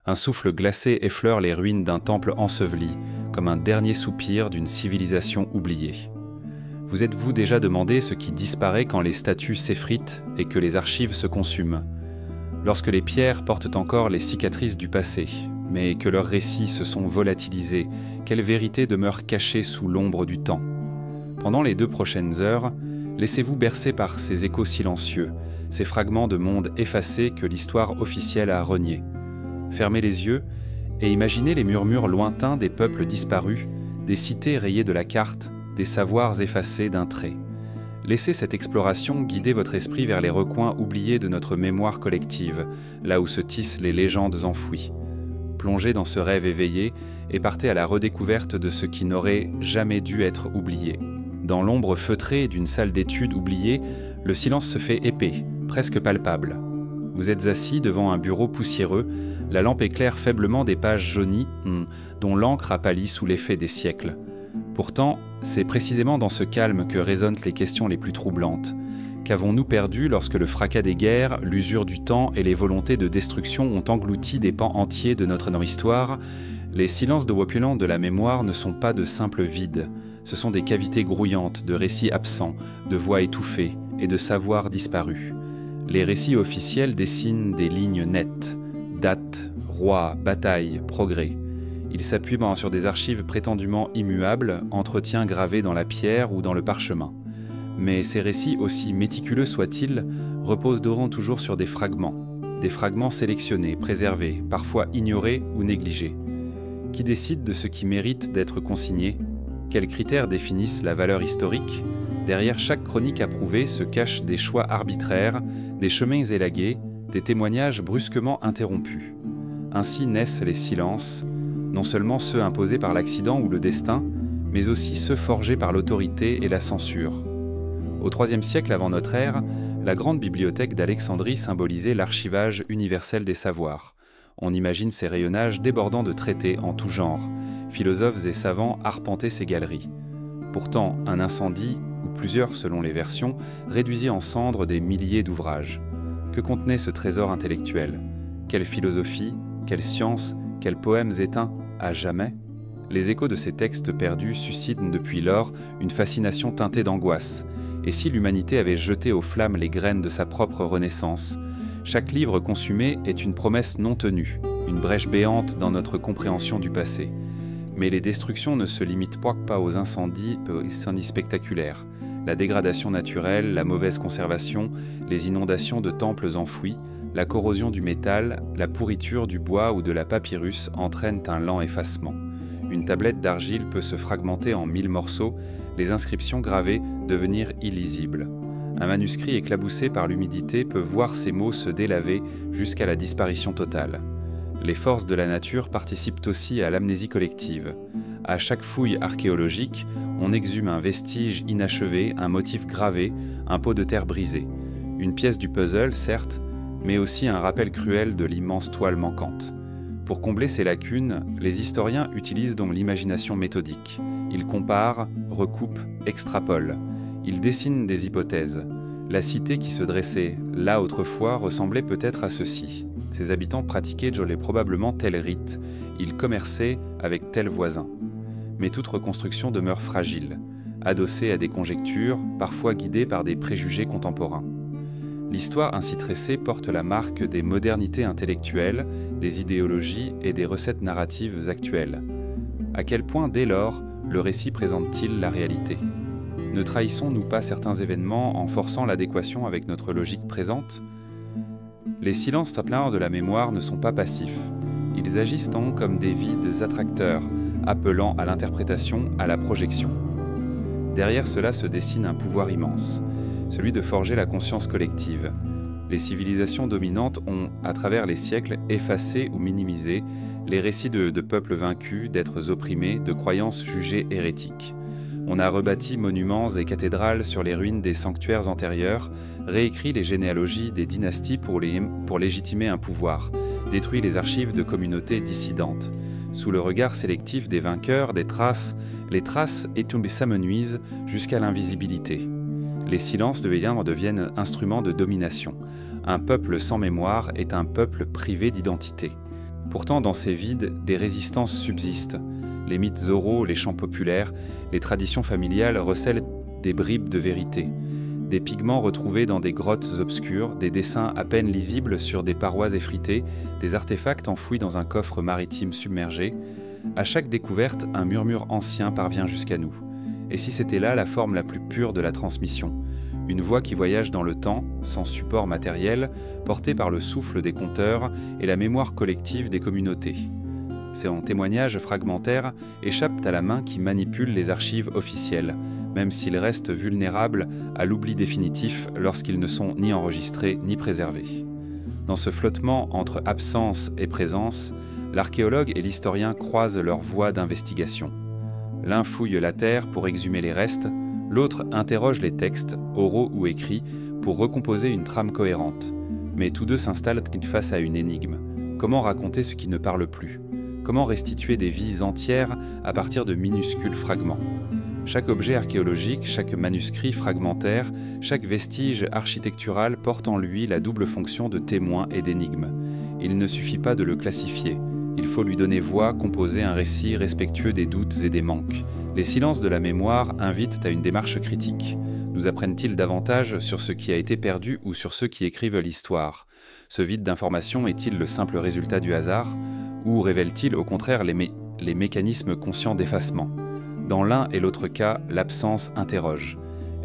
Un souffle glacé effleure les ruines d'un temple enseveli, comme un dernier soupir d'une civilisation oubliée. Vous êtes-vous déjà demandé ce qui disparaît quand les statues s'effritent et que les archives se consument? Lorsque les pierres portent encore les cicatrices du passé, mais que leurs récits se sont volatilisés, quelle vérité demeure cachée sous l'ombre du temps? Pendant les 2 prochaines heures, laissez-vous bercer par ces échos silencieux, ces fragments de monde effacés que l'histoire officielle a reniés. Fermez les yeux et imaginez les murmures lointains des peuples disparus, des cités rayées de la carte, des savoirs effacés d'un trait. Laissez cette exploration guider votre esprit vers les recoins oubliés de notre mémoire collective, là où se tissent les légendes enfouies. Plongez dans ce rêve éveillé et partez à la redécouverte de ce qui n'aurait jamais dû être oublié. Dans l'ombre feutrée d'une salle d'études oubliée, le silence se fait épais, presque palpable. Vous êtes assis devant un bureau poussiéreux, la lampe éclaire faiblement des pages jaunies, dont l'encre a pâli sous l'effet des siècles. Pourtant, c'est précisément dans ce calme que résonnent les questions les plus troublantes. Qu'avons-nous perdu lorsque le fracas des guerres, l'usure du temps et les volontés de destruction ont englouti des pans entiers de notre histoire? Les silences de Wopulan de la mémoire ne sont pas de simples vides. Ce sont des cavités grouillantes de récits absents, de voix étouffées et de savoirs disparus. Les récits officiels dessinent des lignes nettes. Dates, rois, batailles, progrès. Ils s'appuient sur des archives prétendument immuables, entretiens gravés dans la pierre ou dans le parchemin. Mais ces récits, aussi méticuleux soient-ils, reposent toujours sur des fragments sélectionnés, préservés, parfois ignorés ou négligés. Qui décide de ce qui mérite d'être consigné? Quels critères définissent la valeur historique? Derrière chaque chronique approuvée se cachent des choix arbitraires, des chemins élagués, des témoignages brusquement interrompus. Ainsi naissent les silences, non seulement ceux imposés par l'accident ou le destin, mais aussi ceux forgés par l'autorité et la censure. Au IIIe siècle avant notre ère, la grande bibliothèque d'Alexandrie symbolisait l'archivage universel des savoirs. On imagine ces rayonnages débordant de traités en tout genre. Philosophes et savants arpentaient ces galeries. Pourtant, un incendie, ou plusieurs selon les versions, réduisit en cendres des milliers d'ouvrages. Que contenait ce trésor intellectuel? Quelle philosophie, quelle science, quels poèmes éteints à jamais? Les échos de ces textes perdus suscitent depuis lors une fascination teintée d'angoisse. Et si l'humanité avait jeté aux flammes les graines de sa propre renaissance? Chaque livre consumé est une promesse non tenue, une brèche béante dans notre compréhension du passé. Mais les destructions ne se limitent pas aux incendies spectaculaires. La dégradation naturelle, la mauvaise conservation, les inondations de temples enfouis, la corrosion du métal, la pourriture du bois ou de la papyrus entraînent un lent effacement. Une tablette d'argile peut se fragmenter en 1000 morceaux, les inscriptions gravées devenir illisibles. Un manuscrit éclaboussé par l'humidité peut voir ses mots se délaver jusqu'à la disparition totale. Les forces de la nature participent aussi à l'amnésie collective. À chaque fouille archéologique, on exhume un vestige inachevé, un motif gravé, un pot de terre brisé. Une pièce du puzzle, certes, mais aussi un rappel cruel de l'immense toile manquante. Pour combler ces lacunes, les historiens utilisent donc l'imagination méthodique. Ils comparent, recoupent, extrapolent. Ils dessinent des hypothèses. La cité qui se dressait là autrefois ressemblait peut-être à ceci. Ses habitants pratiquaient probablement tel rite. Ils commerçaient avec tel voisin. Mais toute reconstruction demeure fragile, adossée à des conjectures, parfois guidée par des préjugés contemporains. L'histoire ainsi tressée porte la marque des modernités intellectuelles, des idéologies et des recettes narratives actuelles. À quel point, dès lors, le récit présente-t-il la réalité? Ne trahissons-nous pas certains événements en forçant l'adéquation avec notre logique présente? Les silences pleins de la mémoire ne sont pas passifs. Ils agissent donc comme des vides attracteurs, appelant à l'interprétation, à la projection. Derrière cela se dessine un pouvoir immense, celui de forger la conscience collective. Les civilisations dominantes ont, à travers les siècles, effacé ou minimisé les récits de peuples vaincus, d'êtres opprimés, de croyances jugées hérétiques. On a rebâti monuments et cathédrales sur les ruines des sanctuaires antérieurs, réécrit les généalogies des dynasties pour légitimer un pouvoir, détruit les archives de communautés dissidentes. Sous le regard sélectif des vainqueurs, les traces s'amenuisent jusqu'à l'invisibilité. Les silences deviennent instruments de domination. Un peuple sans mémoire est un peuple privé d'identité. Pourtant, dans ces vides, des résistances subsistent. Les mythes oraux, les chants populaires, les traditions familiales recèlent des bribes de vérité. Des pigments retrouvés dans des grottes obscures, des dessins à peine lisibles sur des parois effritées, des artefacts enfouis dans un coffre maritime submergé. À chaque découverte, un murmure ancien parvient jusqu'à nous. Et si c'était là la forme la plus pure de la transmission ? Une voix qui voyage dans le temps, sans support matériel, portée par le souffle des conteurs et la mémoire collective des communautés. Ces témoignages fragmentaires échappent à la main qui manipule les archives officielles, même s'ils restent vulnérables à l'oubli définitif lorsqu'ils ne sont ni enregistrés ni préservés. Dans ce flottement entre absence et présence, l'archéologue et l'historien croisent leurs voies d'investigation. L'un fouille la terre pour exhumer les restes, l'autre interroge les textes, oraux ou écrits, pour recomposer une trame cohérente. Mais tous deux s'installent face à une énigme. Comment raconter ce qui ne parle plus ? Comment restituer des vies entières à partir de minuscules fragments ? Chaque objet archéologique, chaque manuscrit fragmentaire, chaque vestige architectural porte en lui la double fonction de témoin et d'énigme. Il ne suffit pas de le classifier. Il faut lui donner voix, composer un récit respectueux des doutes et des manques. Les silences de la mémoire invitent à une démarche critique. Nous apprennent-ils davantage sur ce qui a été perdu ou sur ceux qui écrivent l'histoire ? Ce vide d'information est-il le simple résultat du hasard ? Ou révèle-t-il au contraire les mécanismes conscients d'effacement ? Dans l'un et l'autre cas, l'absence interroge.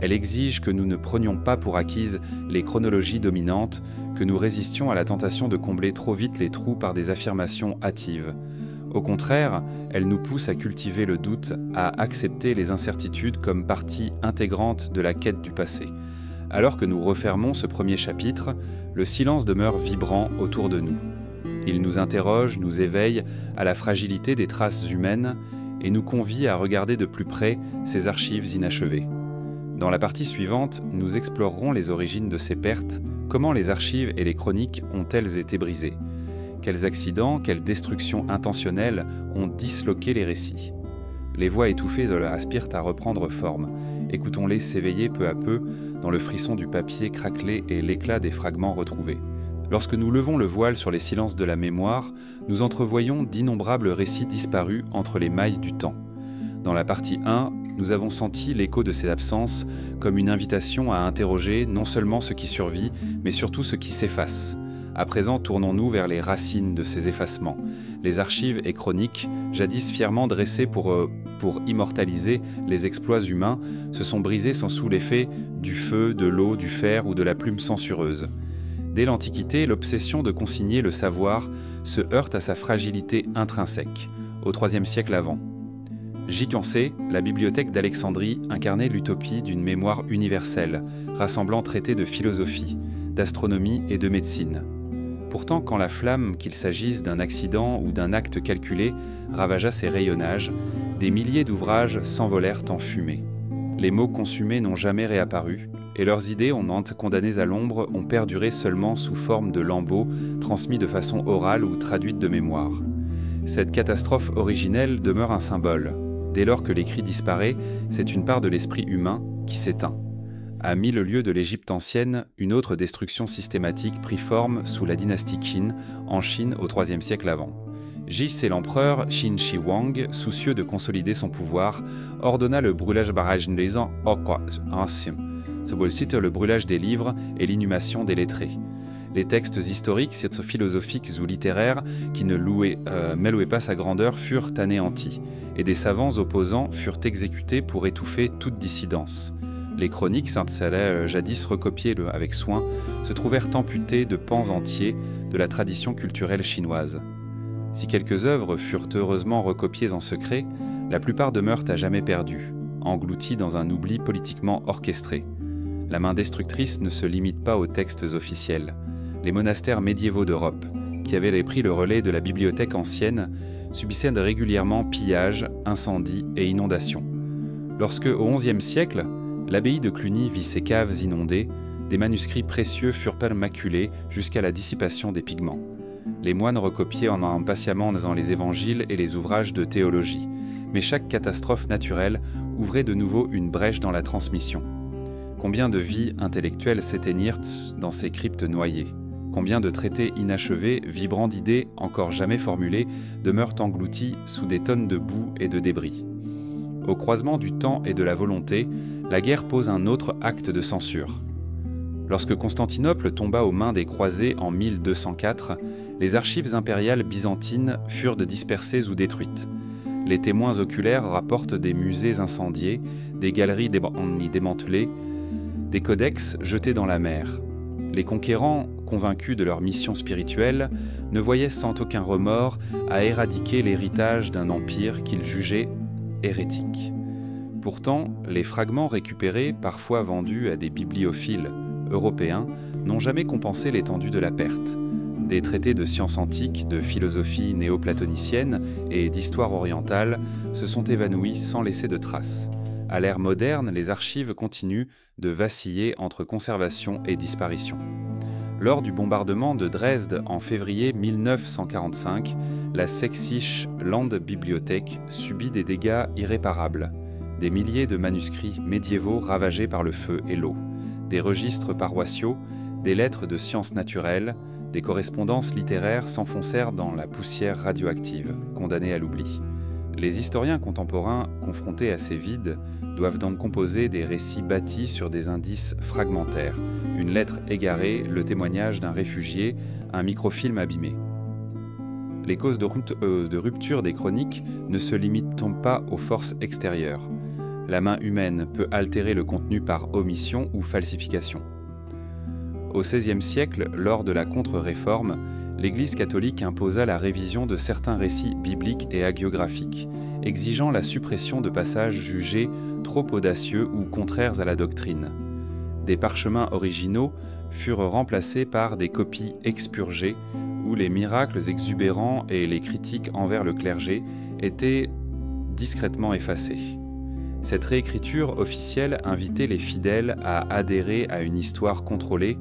Elle exige que nous ne prenions pas pour acquises les chronologies dominantes, que nous résistions à la tentation de combler trop vite les trous par des affirmations hâtives. Au contraire, elle nous pousse à cultiver le doute, à accepter les incertitudes comme partie intégrante de la quête du passé. Alors que nous refermons ce premier chapitre, le silence demeure vibrant autour de nous. Il nous interroge, nous éveille à la fragilité des traces humaines et nous convie à regarder de plus près ces archives inachevées. Dans la partie suivante, nous explorerons les origines de ces pertes, comment les archives et les chroniques ont-elles été brisées, quels accidents, quelles destructions intentionnelles ont disloqué les récits. Les voix étouffées aspirent à reprendre forme. Écoutons-les s'éveiller peu à peu dans le frisson du papier craquelé et l'éclat des fragments retrouvés. Lorsque nous levons le voile sur les silences de la mémoire, nous entrevoyons d'innombrables récits disparus entre les mailles du temps. Dans la partie 1, nous avons senti l'écho de ces absences comme une invitation à interroger non seulement ce qui survit, mais surtout ce qui s'efface. À présent, tournons-nous vers les racines de ces effacements. Les archives et chroniques, jadis fièrement dressées pour immortaliser les exploits humains, se sont brisées sous l'effet du feu, de l'eau, du fer ou de la plume censureuse. Dès l'Antiquité, l'obsession de consigner le savoir se heurte à sa fragilité intrinsèque, au IIIe siècle avant. Gigantée, la bibliothèque d'Alexandrie incarnait l'utopie d'une mémoire universelle, rassemblant traités de philosophie, d'astronomie et de médecine. Pourtant, quand la flamme, qu'il s'agisse d'un accident ou d'un acte calculé, ravagea ses rayonnages, des milliers d'ouvrages s'envolèrent en fumée. Les mots consumés n'ont jamais réapparu, et leurs idées, condamnées à l'ombre, ont perduré seulement sous forme de lambeaux, transmis de façon orale ou traduite de mémoire. Cette catastrophe originelle demeure un symbole. Dès lors que l'écrit disparaît, c'est une part de l'esprit humain qui s'éteint. À 1000 lieues de l'Égypte ancienne, une autre destruction systématique prit forme sous la dynastie Qin, en Chine au IIIe siècle avant. Jisai l'empereur, Qin Shi Huang, soucieux de consolider son pouvoir, ordonna le brûlage des anciens, le brûlage des livres et l'inhumation des lettrés. Les textes historiques, philosophiques ou littéraires qui ne louaient pas sa grandeur furent anéantis, et des savants opposants furent exécutés pour étouffer toute dissidence. Les chroniques, jadis recopiées avec soin, se trouvèrent amputées de pans entiers de la tradition culturelle chinoise. Si quelques œuvres furent heureusement recopiées en secret, la plupart demeurent à jamais perdues, englouties dans un oubli politiquement orchestré. La main destructrice ne se limite pas aux textes officiels. Les monastères médiévaux d'Europe, qui avaient pris le relais de la bibliothèque ancienne, subissaient régulièrement pillages, incendies et inondations. Lorsque, au XIe siècle, l'abbaye de Cluny vit ses caves inondées, des manuscrits précieux furent maculés jusqu'à la dissipation des pigments. Les moines recopiaient impatiemment dans les évangiles et les ouvrages de théologie, mais chaque catastrophe naturelle ouvrait de nouveau une brèche dans la transmission. Combien de vies intellectuelles s'éteignirent dans ces cryptes noyées ? Combien de traités inachevés, vibrants d'idées encore jamais formulées, demeurent engloutis sous des tonnes de boue et de débris. Au croisement du temps et de la volonté, la guerre pose un autre acte de censure. Lorsque Constantinople tomba aux mains des croisés en 1204, les archives impériales byzantines furent dispersées ou détruites. Les témoins oculaires rapportent des musées incendiés, des galeries démantelées, des codex jetés dans la mer. Les conquérants, convaincus de leur mission spirituelle, ne voyaient sans aucun remords à éradiquer l'héritage d'un empire qu'ils jugeaient hérétique. Pourtant, les fragments récupérés, parfois vendus à des bibliophiles européens, n'ont jamais compensé l'étendue de la perte. Des traités de sciences antiques, de philosophie néo-platonicienne et d'histoire orientale se sont évanouis sans laisser de traces. À l'ère moderne, les archives continuent de vaciller entre conservation et disparition. Lors du bombardement de Dresde en février 1945, la Sächsische Landbibliothek subit des dégâts irréparables. Des milliers de manuscrits médiévaux ravagés par le feu et l'eau, des registres paroissiaux, des lettres de sciences naturelles, des correspondances littéraires s'enfoncèrent dans la poussière radioactive, condamnées à l'oubli. Les historiens contemporains, confrontés à ces vides, doivent donc composer des récits bâtis sur des indices fragmentaires, une lettre égarée, le témoignage d'un réfugié, un microfilm abîmé. Les causes de rupture des chroniques ne se limitent pas aux forces extérieures. La main humaine peut altérer le contenu par omission ou falsification. Au XVIe siècle, lors de la Contre-Réforme, l'Église catholique imposa la révision de certains récits bibliques et hagiographiques, exigeant la suppression de passages jugés trop audacieux ou contraires à la doctrine. Des parchemins originaux furent remplacés par des copies expurgées, où les miracles exubérants et les critiques envers le clergé étaient discrètement effacés. Cette réécriture officielle invitait les fidèles à adhérer à une histoire contrôlée,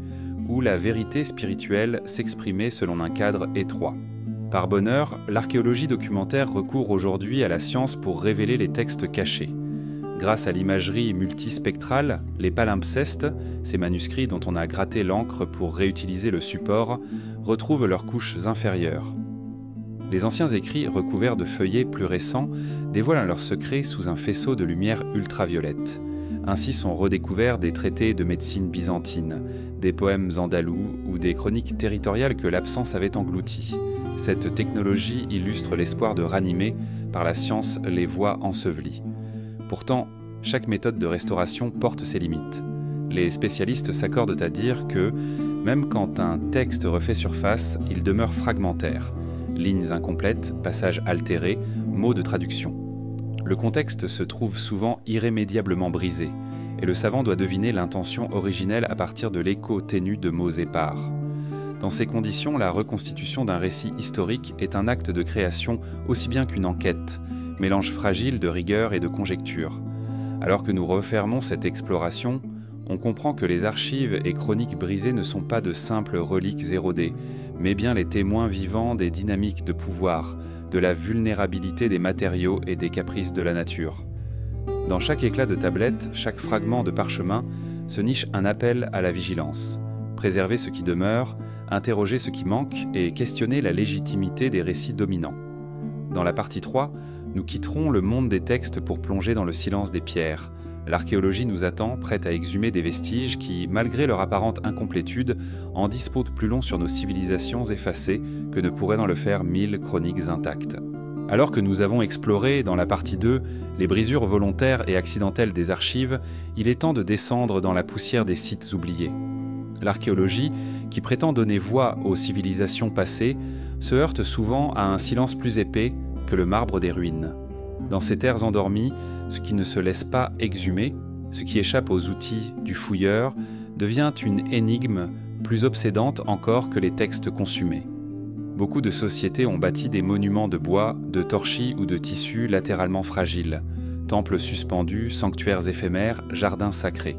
où la vérité spirituelle s'exprimait selon un cadre étroit. Par bonheur, l'archéologie documentaire recourt aujourd'hui à la science pour révéler les textes cachés. Grâce à l'imagerie multispectrale, les palimpsestes, ces manuscrits dont on a gratté l'encre pour réutiliser le support, retrouvent leurs couches inférieures. Les anciens écrits recouverts de feuillets plus récents dévoilent leurs secrets sous un faisceau de lumière ultraviolette. Ainsi sont redécouverts des traités de médecine byzantine, des poèmes andalous ou des chroniques territoriales que l'absence avait englouties. Cette technologie illustre l'espoir de ranimer, par la science, les voix ensevelies. Pourtant, chaque méthode de restauration porte ses limites. Les spécialistes s'accordent à dire que, même quand un texte refait surface, il demeure fragmentaire. Lignes incomplètes, passages altérés, mots de traduction. Le contexte se trouve souvent irrémédiablement brisé, et le savant doit deviner l'intention originelle à partir de l'écho ténu de mots épars. Dans ces conditions, la reconstitution d'un récit historique est un acte de création aussi bien qu'une enquête, mélange fragile de rigueur et de conjecture. Alors que nous refermons cette exploration, on comprend que les archives et chroniques brisées ne sont pas de simples reliques érodées, mais bien les témoins vivants des dynamiques de pouvoir, de la vulnérabilité des matériaux et des caprices de la nature. Dans chaque éclat de tablette, chaque fragment de parchemin, se niche un appel à la vigilance. Préserver ce qui demeure, interroger ce qui manque et questionner la légitimité des récits dominants. Dans la partie 3, nous quitterons le monde des textes pour plonger dans le silence des pierres. L'archéologie nous attend, prête à exhumer des vestiges qui, malgré leur apparente incomplétude, en disent plus long sur nos civilisations effacées que ne pourraient en le faire 1000 chroniques intactes. Alors que nous avons exploré, dans la partie 2, les brisures volontaires et accidentelles des archives, il est temps de descendre dans la poussière des sites oubliés. L'archéologie, qui prétend donner voix aux civilisations passées, se heurte souvent à un silence plus épais que le marbre des ruines. Dans ces terres endormies, ce qui ne se laisse pas exhumer, ce qui échappe aux outils du fouilleur, devient une énigme plus obsédante encore que les textes consumés. Beaucoup de sociétés ont bâti des monuments de bois, de torchis ou de tissus latéralement fragiles, temples suspendus, sanctuaires éphémères, jardins sacrés.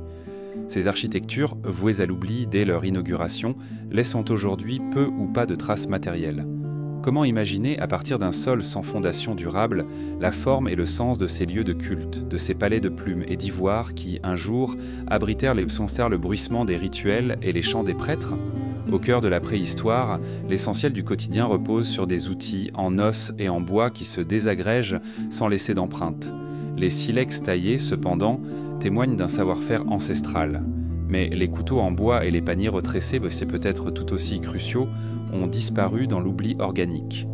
Ces architectures, vouées à l'oubli dès leur inauguration, laissent aujourd'hui peu ou pas de traces matérielles. Comment imaginer, à partir d'un sol sans fondation durable, la forme et le sens de ces lieux de culte, de ces palais de plumes et d'ivoire qui, un jour, abritèrent le bruissement des rituels et les chants des prêtres? Au cœur de la préhistoire, l'essentiel du quotidien repose sur des outils en os et en bois qui se désagrègent sans laisser d'empreinte. Les silex taillés, cependant, témoignent d'un savoir-faire ancestral. Mais les couteaux en bois et les paniers retressés, c'est peut-être tout aussi cruciaux, ont disparu dans l'oubli organique.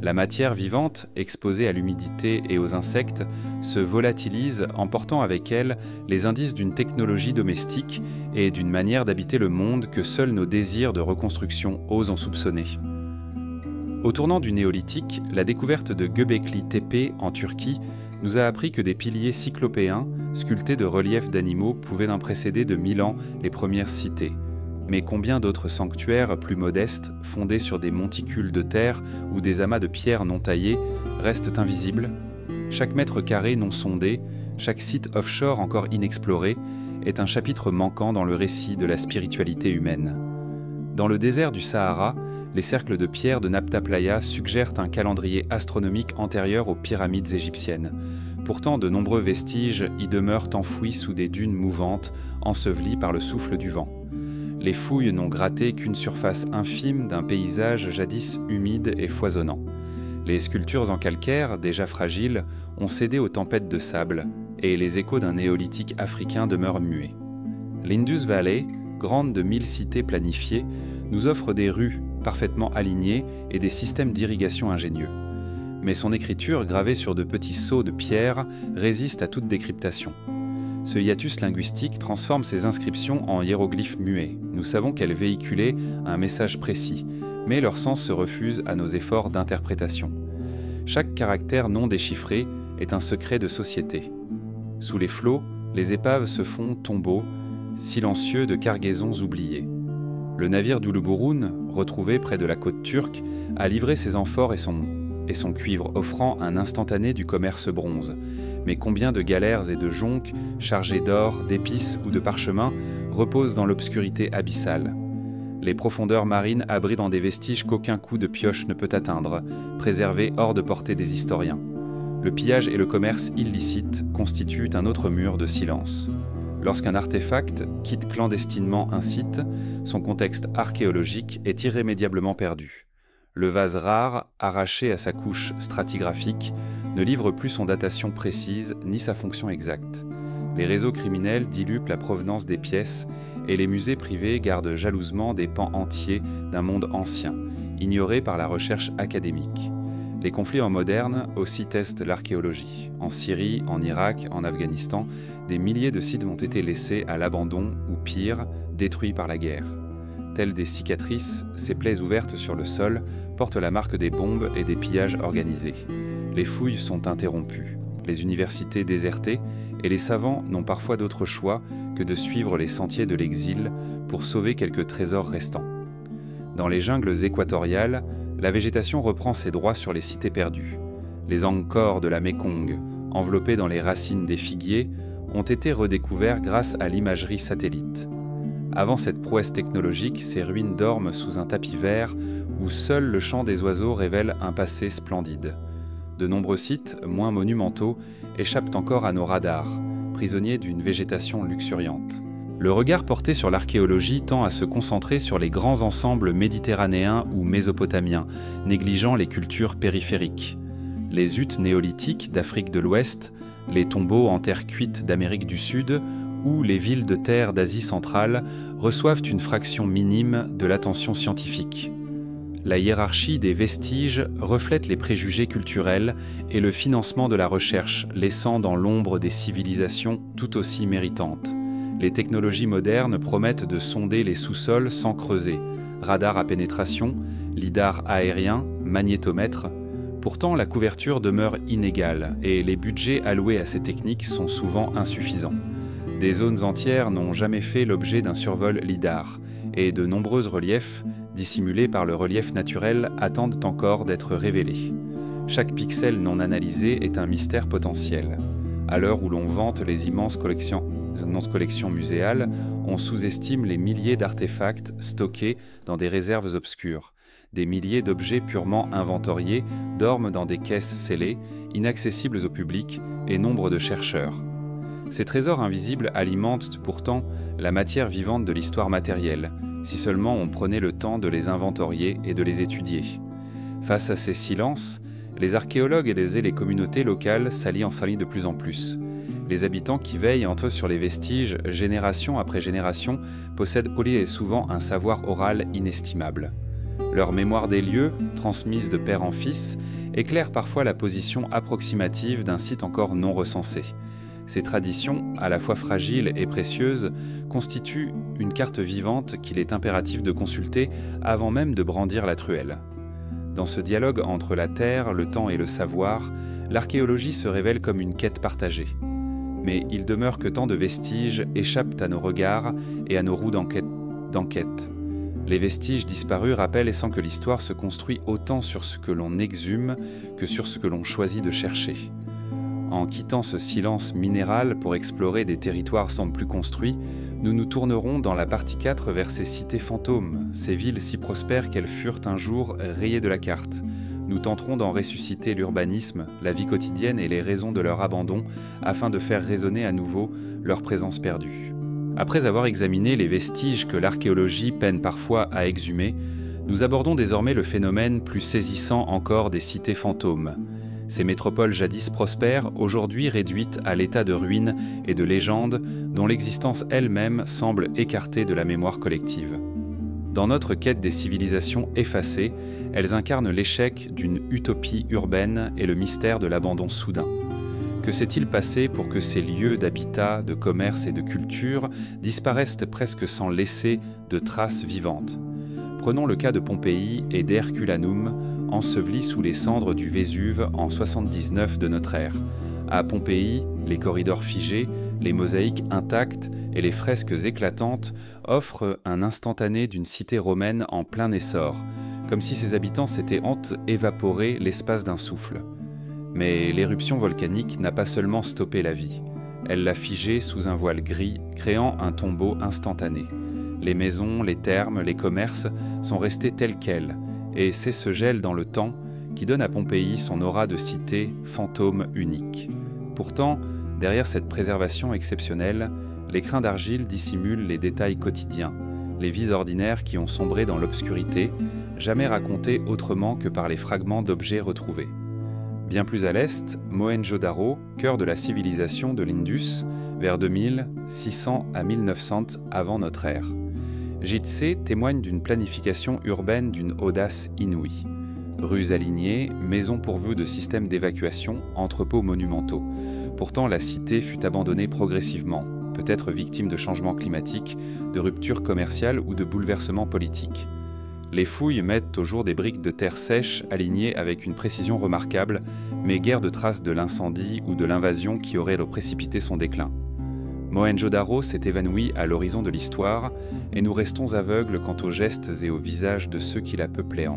La matière vivante, exposée à l'humidité et aux insectes, se volatilise, emportant avec elle les indices d'une technologie domestique et d'une manière d'habiter le monde que seuls nos désirs de reconstruction osent en soupçonner. Au tournant du néolithique, la découverte de Göbekli Tepe en Turquie nous a appris que des piliers cyclopéens, sculptés de reliefs d'animaux, pouvaient en précéder de 1000 ans les premières cités. Mais combien d'autres sanctuaires plus modestes, fondés sur des monticules de terre ou des amas de pierres non taillées, restent invisibles? Chaque mètre carré non sondé, chaque site offshore encore inexploré, est un chapitre manquant dans le récit de la spiritualité humaine. Dans le désert du Sahara, les cercles de pierre de Nabta Playa suggèrent un calendrier astronomique antérieur aux pyramides égyptiennes. Pourtant, de nombreux vestiges y demeurent enfouis sous des dunes mouvantes, ensevelies par le souffle du vent. Les fouilles n'ont gratté qu'une surface infime d'un paysage jadis humide et foisonnant. Les sculptures en calcaire, déjà fragiles, ont cédé aux tempêtes de sable, et les échos d'un néolithique africain demeurent muets. L'Indus Valley, grande de 1000 cités planifiées, nous offre des rues parfaitement alignées et des systèmes d'irrigation ingénieux. Mais son écriture, gravée sur de petits sceaux de pierre, résiste à toute décryptation. Ce hiatus linguistique transforme ces inscriptions en hiéroglyphes muets. Nous savons qu'elles véhiculaient un message précis, mais leur sens se refuse à nos efforts d'interprétation. Chaque caractère non déchiffré est un secret de société. Sous les flots, les épaves se font tombeaux, silencieux de cargaisons oubliées. Le navire d'Uluburun, retrouvé près de la côte turque, a livré ses amphores et son cuivre, offrant un instantané du commerce bronze. Mais combien de galères et de jonques, chargées d'or, d'épices ou de parchemins, reposent dans l'obscurité abyssale? Les profondeurs marines abritent dans des vestiges qu'aucun coup de pioche ne peut atteindre, préservés hors de portée des historiens. Le pillage et le commerce illicite constituent un autre mur de silence. Lorsqu'un artefact quitte clandestinement un site, son contexte archéologique est irrémédiablement perdu. Le vase rare, arraché à sa couche stratigraphique, ne livre plus son datation précise ni sa fonction exacte. Les réseaux criminels dilupent la provenance des pièces et les musées privés gardent jalousement des pans entiers d'un monde ancien, ignoré par la recherche académique. Les conflits en moderne aussi testent l'archéologie. En Syrie, en Irak, en Afghanistan, des milliers de sites ont été laissés à l'abandon ou pire, détruits par la guerre. Telles des cicatrices, ces plaies ouvertes sur le sol portent la marque des bombes et des pillages organisés. Les fouilles sont interrompues, les universités désertées, et les savants n'ont parfois d'autre choix que de suivre les sentiers de l'exil pour sauver quelques trésors restants. Dans les jungles équatoriales, la végétation reprend ses droits sur les cités perdues. Les Angkors de la Mékong, enveloppés dans les racines des figuiers, ont été redécouverts grâce à l'imagerie satellite. Avant cette prouesse technologique, ces ruines dorment sous un tapis vert où seul le chant des oiseaux révèle un passé splendide. De nombreux sites, moins monumentaux, échappent encore à nos radars, prisonniers d'une végétation luxuriante. Le regard porté sur l'archéologie tend à se concentrer sur les grands ensembles méditerranéens ou mésopotamiens, négligeant les cultures périphériques. Les huttes néolithiques d'Afrique de l'Ouest, les tombeaux en terre cuite d'Amérique du Sud ou les villes de terre d'Asie centrale reçoivent une fraction minime de l'attention scientifique. La hiérarchie des vestiges reflète les préjugés culturels et le financement de la recherche, laissant dans l'ombre des civilisations tout aussi méritantes. Les technologies modernes promettent de sonder les sous-sols sans creuser. Radar à pénétration, lidar aérien, magnétomètre. Pourtant, la couverture demeure inégale et les budgets alloués à ces techniques sont souvent insuffisants. Des zones entières n'ont jamais fait l'objet d'un survol lidar et de nombreux reliefs, dissimulés par le relief naturel, attendent encore d'être révélés. Chaque pixel non analysé est un mystère potentiel. À l'heure où l'on vante les immenses collections muséales, on sous-estime les milliers d'artefacts stockés dans des réserves obscures. Des milliers d'objets purement inventoriés dorment dans des caisses scellées, inaccessibles au public, et nombre de chercheurs. Ces trésors invisibles alimentent pourtant la matière vivante de l'histoire matérielle, Si seulement on prenait le temps de les inventorier et de les étudier. Face à ces silences, les archéologues et les communautés locales s'allient de plus en plus. Les habitants qui veillent entre eux sur les vestiges, génération après génération, possèdent souvent un savoir oral inestimable. Leur mémoire des lieux, transmise de père en fils, éclaire parfois la position approximative d'un site encore non recensé. Ces traditions, à la fois fragiles et précieuses, constituent une carte vivante qu'il est impératif de consulter avant même de brandir la truelle. Dans ce dialogue entre la terre, le temps et le savoir, l'archéologie se révèle comme une quête partagée. Mais il demeure que tant de vestiges échappent à nos regards et à nos roues d'enquête. Les vestiges disparus rappellent et sans que l'histoire se construit autant sur ce que l'on exhume que sur ce que l'on choisit de chercher. En quittant ce silence minéral pour explorer des territoires sans plus construits, nous nous tournerons dans la partie 4 vers ces cités fantômes, ces villes si prospères qu'elles furent un jour rayées de la carte. Nous tenterons d'en ressusciter l'urbanisme, la vie quotidienne et les raisons de leur abandon afin de faire résonner à nouveau leur présence perdue. Après avoir examiné les vestiges que l'archéologie peine parfois à exhumer, nous abordons désormais le phénomène plus saisissant encore des cités fantômes. Ces métropoles jadis prospères, aujourd'hui réduites à l'état de ruines et de légendes dont l'existence elle-même semble écartée de la mémoire collective. Dans notre quête des civilisations effacées, elles incarnent l'échec d'une utopie urbaine et le mystère de l'abandon soudain. Que s'est-il passé pour que ces lieux d'habitat, de commerce et de culture disparaissent presque sans laisser de traces vivantes? Prenons le cas de Pompéi et d'Herculanum, ensevelis sous les cendres du Vésuve en 79 de notre ère. À Pompéi, les corridors figés, les mosaïques intactes et les fresques éclatantes offrent un instantané d'une cité romaine en plein essor, comme si ses habitants s'étaient évaporés l'espace d'un souffle. Mais l'éruption volcanique n'a pas seulement stoppé la vie, elle l'a figée sous un voile gris, créant un tombeau instantané. Les maisons, les thermes, les commerces sont restés tels quels, et c'est ce gel dans le temps qui donne à Pompéi son aura de cité fantôme unique. Pourtant, derrière cette préservation exceptionnelle, les crins d'argile dissimulent les détails quotidiens, les vies ordinaires qui ont sombré dans l'obscurité, jamais racontées autrement que par les fragments d'objets retrouvés. Bien plus à l'est, Mohenjo-Daro, cœur de la civilisation de l'Indus, vers 2600 à 1900 avant notre ère. Gizeh témoigne d'une planification urbaine d'une audace inouïe. Rues alignées, maisons pourvues de systèmes d'évacuation, entrepôts monumentaux. Pourtant, la cité fut abandonnée progressivement, peut-être victime de changements climatiques, de ruptures commerciales ou de bouleversements politiques. Les fouilles mettent au jour des briques de terre sèche alignées avec une précision remarquable, mais guère de traces de l'incendie ou de l'invasion qui aurait précipité son déclin. Mohenjo-Daro s'est évanoui à l'horizon de l'histoire, et nous restons aveugles quant aux gestes et aux visages de ceux qui la peuplaient.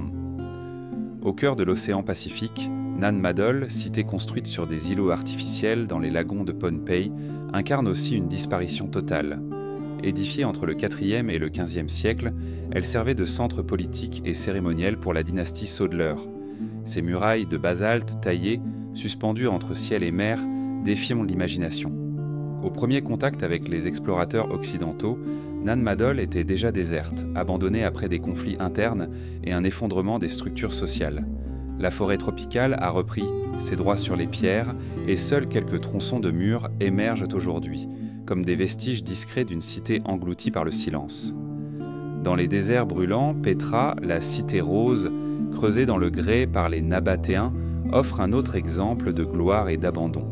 Au cœur de l'océan Pacifique, Nan Madol, cité construite sur des îlots artificiels dans les lagons de Pohnpei, incarne aussi une disparition totale. Édifiée entre le IVe et le XVe siècle, elle servait de centre politique et cérémoniel pour la dynastie Sodler. Ses murailles de basalte taillées, suspendues entre ciel et mer, défient l'imagination. Au premier contact avec les explorateurs occidentaux, Nan Madol était déjà déserte, abandonnée après des conflits internes et un effondrement des structures sociales. La forêt tropicale a repris ses droits sur les pierres et seuls quelques tronçons de murs émergent aujourd'hui, comme des vestiges discrets d'une cité engloutie par le silence. Dans les déserts brûlants, Petra, la cité rose, creusée dans le grès par les Nabatéens, offre un autre exemple de gloire et d'abandon.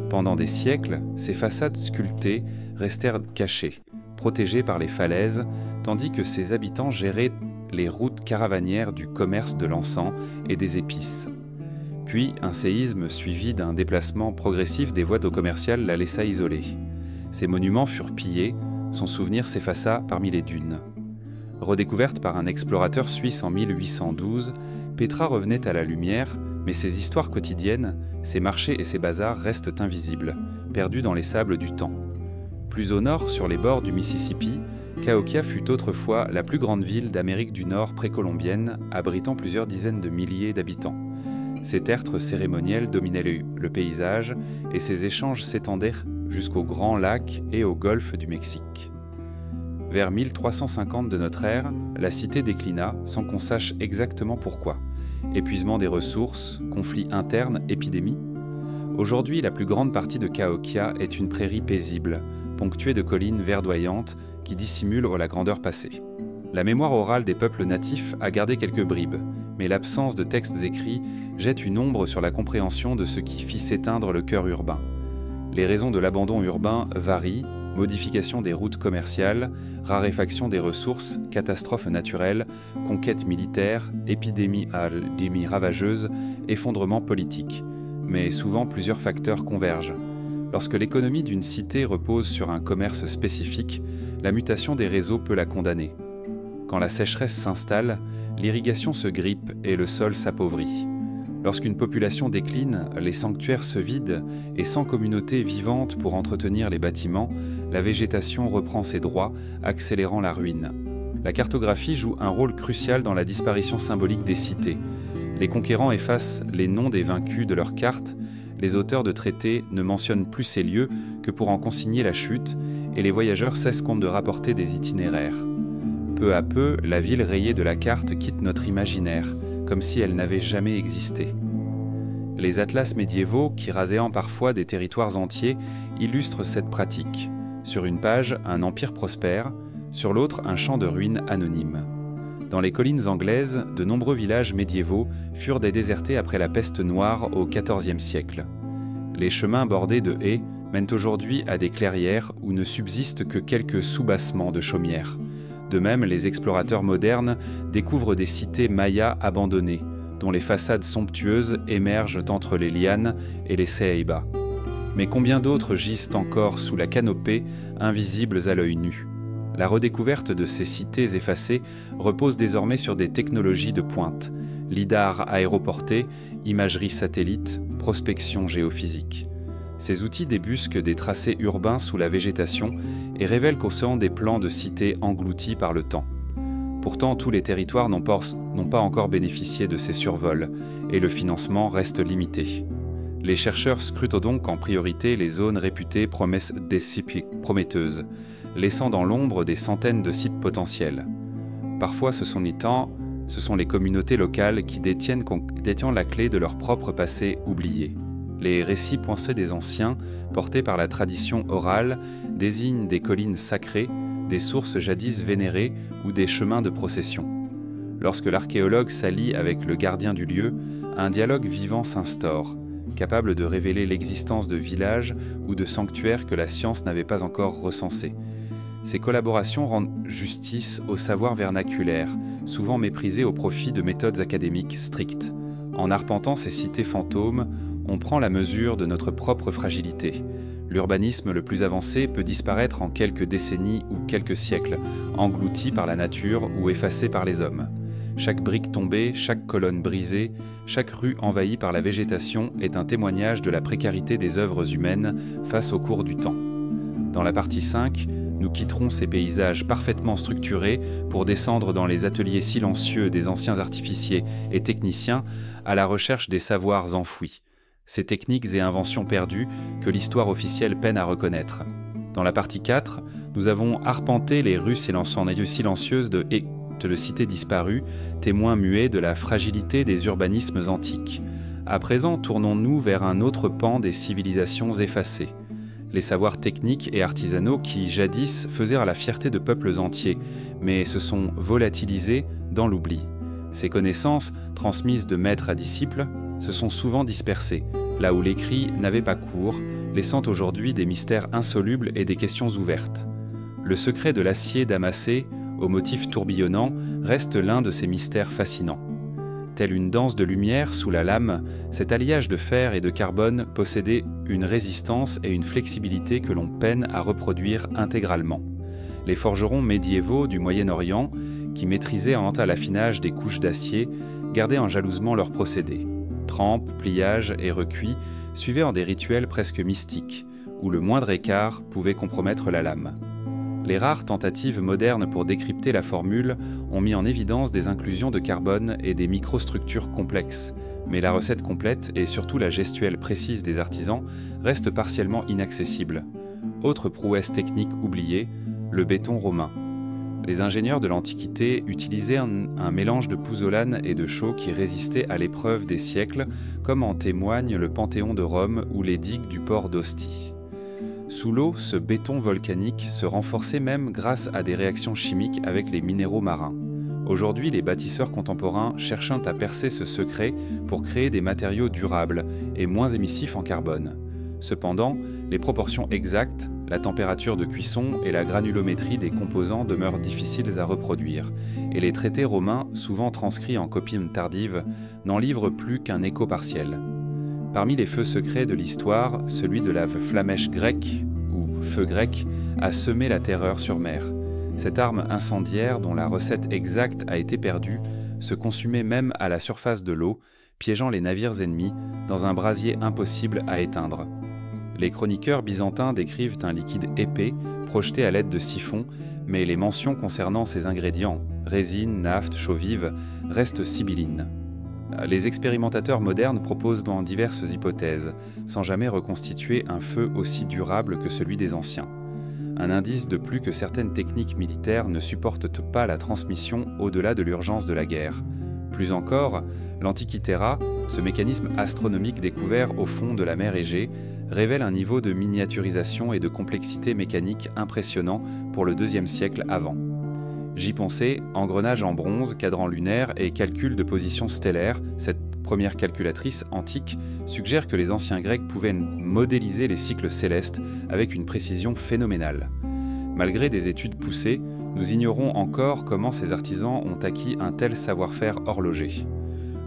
Pendant des siècles, ces façades sculptées restèrent cachées, protégées par les falaises, tandis que ses habitants géraient les routes caravanières du commerce de l'encens et des épices. Puis, un séisme suivi d'un déplacement progressif des voies commerciales la laissa isolée. Ces monuments furent pillés, son souvenir s'effaça parmi les dunes. Redécouverte par un explorateur suisse en 1812, Petra revenait à la lumière, mais ses histoires quotidiennes, ses marchés et ses bazars restent invisibles, perdus dans les sables du temps. Plus au nord, sur les bords du Mississippi, Cahokia fut autrefois la plus grande ville d'Amérique du Nord précolombienne, abritant plusieurs dizaines de milliers d'habitants. Ses tertres cérémoniels dominaient le paysage et ses échanges s'étendaient jusqu'au Grand Lac et au golfe du Mexique. Vers 1350 de notre ère, la cité déclina sans qu'on sache exactement pourquoi. Épuisement des ressources, conflits internes, épidémies. Aujourd'hui, la plus grande partie de Cahokia est une prairie paisible, ponctuée de collines verdoyantes qui dissimulent la grandeur passée. La mémoire orale des peuples natifs a gardé quelques bribes, mais l'absence de textes écrits jette une ombre sur la compréhension de ce qui fit s'éteindre le cœur urbain. Les raisons de l'abandon urbain varient: modification des routes commerciales, raréfaction des ressources, catastrophes naturelles, conquêtes militaires, épidémies ravageuses, effondrement politique. Mais souvent plusieurs facteurs convergent. Lorsque l'économie d'une cité repose sur un commerce spécifique, la mutation des réseaux peut la condamner. Quand la sécheresse s'installe, l'irrigation se grippe et le sol s'appauvrit. Lorsqu'une population décline, les sanctuaires se vident et sans communauté vivante pour entretenir les bâtiments, la végétation reprend ses droits, accélérant la ruine. La cartographie joue un rôle crucial dans la disparition symbolique des cités. Les conquérants effacent les noms des vaincus de leurs cartes, les auteurs de traités ne mentionnent plus ces lieux que pour en consigner la chute, et les voyageurs cessent de rapporter des itinéraires. Peu à peu, la ville rayée de la carte quitte notre imaginaire, comme si elle n'avait jamais existé. Les atlas médiévaux, qui raséant parfois des territoires entiers, illustrent cette pratique. Sur une page, un empire prospère, sur l'autre, un champ de ruines anonyme. Dans les collines anglaises, de nombreux villages médiévaux furent désertés après la peste noire au XIVe siècle. Les chemins bordés de haies mènent aujourd'hui à des clairières où ne subsistent que quelques soubassements de chaumières. De même, les explorateurs modernes découvrent des cités mayas abandonnées, dont les façades somptueuses émergent entre les lianes et les ceiba. Mais combien d'autres gisent encore sous la canopée, invisibles à l'œil nu? La redécouverte de ces cités effacées repose désormais sur des technologies de pointe: lidar aéroporté, imagerie satellite, prospection géophysique. Ces outils débusquent des tracés urbains sous la végétation et révèlent qu'au sein des plans de cités engloutis par le temps. Pourtant, tous les territoires n'ont pas encore bénéficié de ces survols, et le financement reste limité. Les chercheurs scrutent donc en priorité les zones réputées prometteuses, laissant dans l'ombre des centaines de sites potentiels. Parfois, ce sont les communautés locales qui détiennent la clé de leur propre passé oublié. Les récits poncés des anciens, portés par la tradition orale, désignent des collines sacrées, des sources jadis vénérées ou des chemins de procession. Lorsque l'archéologue s'allie avec le gardien du lieu, un dialogue vivant s'instaure, capable de révéler l'existence de villages ou de sanctuaires que la science n'avait pas encore recensés. Ces collaborations rendent justice au savoir vernaculaire, souvent méprisé au profit de méthodes académiques strictes. En arpentant ces cités fantômes, on prend la mesure de notre propre fragilité. L'urbanisme le plus avancé peut disparaître en quelques décennies ou quelques siècles, englouti par la nature ou effacé par les hommes. Chaque brique tombée, chaque colonne brisée, chaque rue envahie par la végétation est un témoignage de la précarité des œuvres humaines face au cours du temps. Dans la partie 5, nous quitterons ces paysages parfaitement structurés pour descendre dans les ateliers silencieux des anciens artificiers et techniciens à la recherche des savoirs enfouis, ces techniques et inventions perdues que l'histoire officielle peine à reconnaître. Dans la partie 4, nous avons arpenté les rues silencieuses de cités disparues, témoins muets de la fragilité des urbanismes antiques. À présent, tournons-nous vers un autre pan des civilisations effacées. Les savoirs techniques et artisanaux qui, jadis, faisaient la fierté de peuples entiers, mais se sont volatilisés dans l'oubli. Ces connaissances, transmises de maître à disciple, se sont souvent dispersées, là où l'écrit n'avait pas cours, laissant aujourd'hui des mystères insolubles et des questions ouvertes. Le secret de l'acier damassé, au motif tourbillonnant, reste l'un de ces mystères fascinants. Telle une danse de lumière sous la lame, cet alliage de fer et de carbone possédait une résistance et une flexibilité que l'on peine à reproduire intégralement. Les forgerons médiévaux du Moyen-Orient, qui maîtrisaient à l'affinage des couches d'acier, gardaient jalousement leurs procédés. Trempe, pliage et recuit suivaient en des rituels presque mystiques, où le moindre écart pouvait compromettre la lame. Les rares tentatives modernes pour décrypter la formule ont mis en évidence des inclusions de carbone et des microstructures complexes, mais la recette complète et surtout la gestuelle précise des artisans restent partiellement inaccessibles. Autre prouesse technique oubliée, le béton romain. Les ingénieurs de l'Antiquité utilisaient un mélange de pouzzolane et de chaux qui résistait à l'épreuve des siècles, comme en témoigne le Panthéon de Rome ou les digues du port d'Ostie. Sous l'eau, ce béton volcanique se renforçait même grâce à des réactions chimiques avec les minéraux marins. Aujourd'hui, les bâtisseurs contemporains cherchent à percer ce secret pour créer des matériaux durables et moins émissifs en carbone. Cependant, les proportions exactes, la température de cuisson et la granulométrie des composants demeurent difficiles à reproduire, et les traités romains, souvent transcrits en copie tardive, n'en livrent plus qu'un écho partiel. Parmi les feux secrets de l'histoire, celui de la flamèche grecque, ou feu grec, a semé la terreur sur mer. Cette arme incendiaire, dont la recette exacte a été perdue, se consumait même à la surface de l'eau, piégeant les navires ennemis dans un brasier impossible à éteindre. Les chroniqueurs byzantins décrivent un liquide épais, projeté à l'aide de siphons, mais les mentions concernant ces ingrédients, résine, nafte, chaux vive, restent sibyllines. Les expérimentateurs modernes proposent dans diverses hypothèses, sans jamais reconstituer un feu aussi durable que celui des anciens. Un indice de plus que certaines techniques militaires ne supportent pas la transmission au-delà de l'urgence de la guerre. Plus encore, l'Antikythera, ce mécanisme astronomique découvert au fond de la mer Égée, révèle un niveau de miniaturisation et de complexité mécanique impressionnant pour le IIe siècle avant. J'y pensais, engrenage en bronze, cadran lunaire et calcul de position stellaire, cette première calculatrice antique suggère que les anciens Grecs pouvaient modéliser les cycles célestes avec une précision phénoménale. Malgré des études poussées, nous ignorons encore comment ces artisans ont acquis un tel savoir-faire horloger.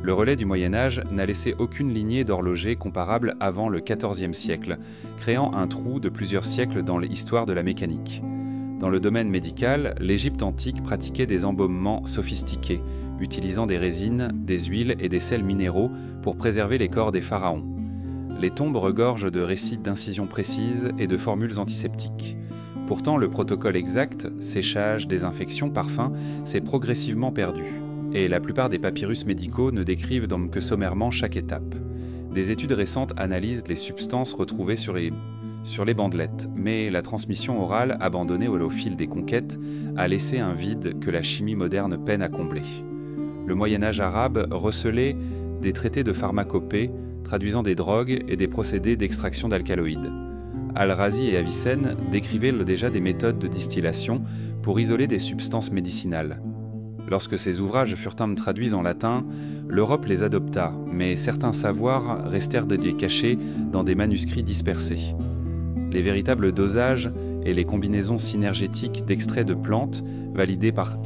Le relais du Moyen-Âge n'a laissé aucune lignée d'horloger comparable avant le XIVe siècle, créant un trou de plusieurs siècles dans l'histoire de la mécanique. Dans le domaine médical, l'Égypte antique pratiquait des embaumements sophistiqués, utilisant des résines, des huiles et des sels minéraux pour préserver les corps des pharaons. Les tombes regorgent de récits d'incisions précises et de formules antiseptiques. Pourtant, le protocole exact, séchage, désinfection, parfum, s'est progressivement perdu. Et la plupart des papyrus médicaux ne décrivent donc que sommairement chaque étape. Des études récentes analysent les substances retrouvées sur les bandelettes, mais la transmission orale, abandonnée au fil des conquêtes, a laissé un vide que la chimie moderne peine à combler. Le Moyen-Âge arabe recelait des traités de pharmacopée, traduisant des drogues et des procédés d'extraction d'alcaloïdes. Al-Razi et Avicenne décrivaient déjà des méthodes de distillation pour isoler des substances médicinales. Lorsque ces ouvrages furent traduits en latin, l'Europe les adopta, mais certains savoirs restèrent cachés dans des manuscrits dispersés. Les véritables dosages et les combinaisons synergétiques d'extraits de plantes, validés par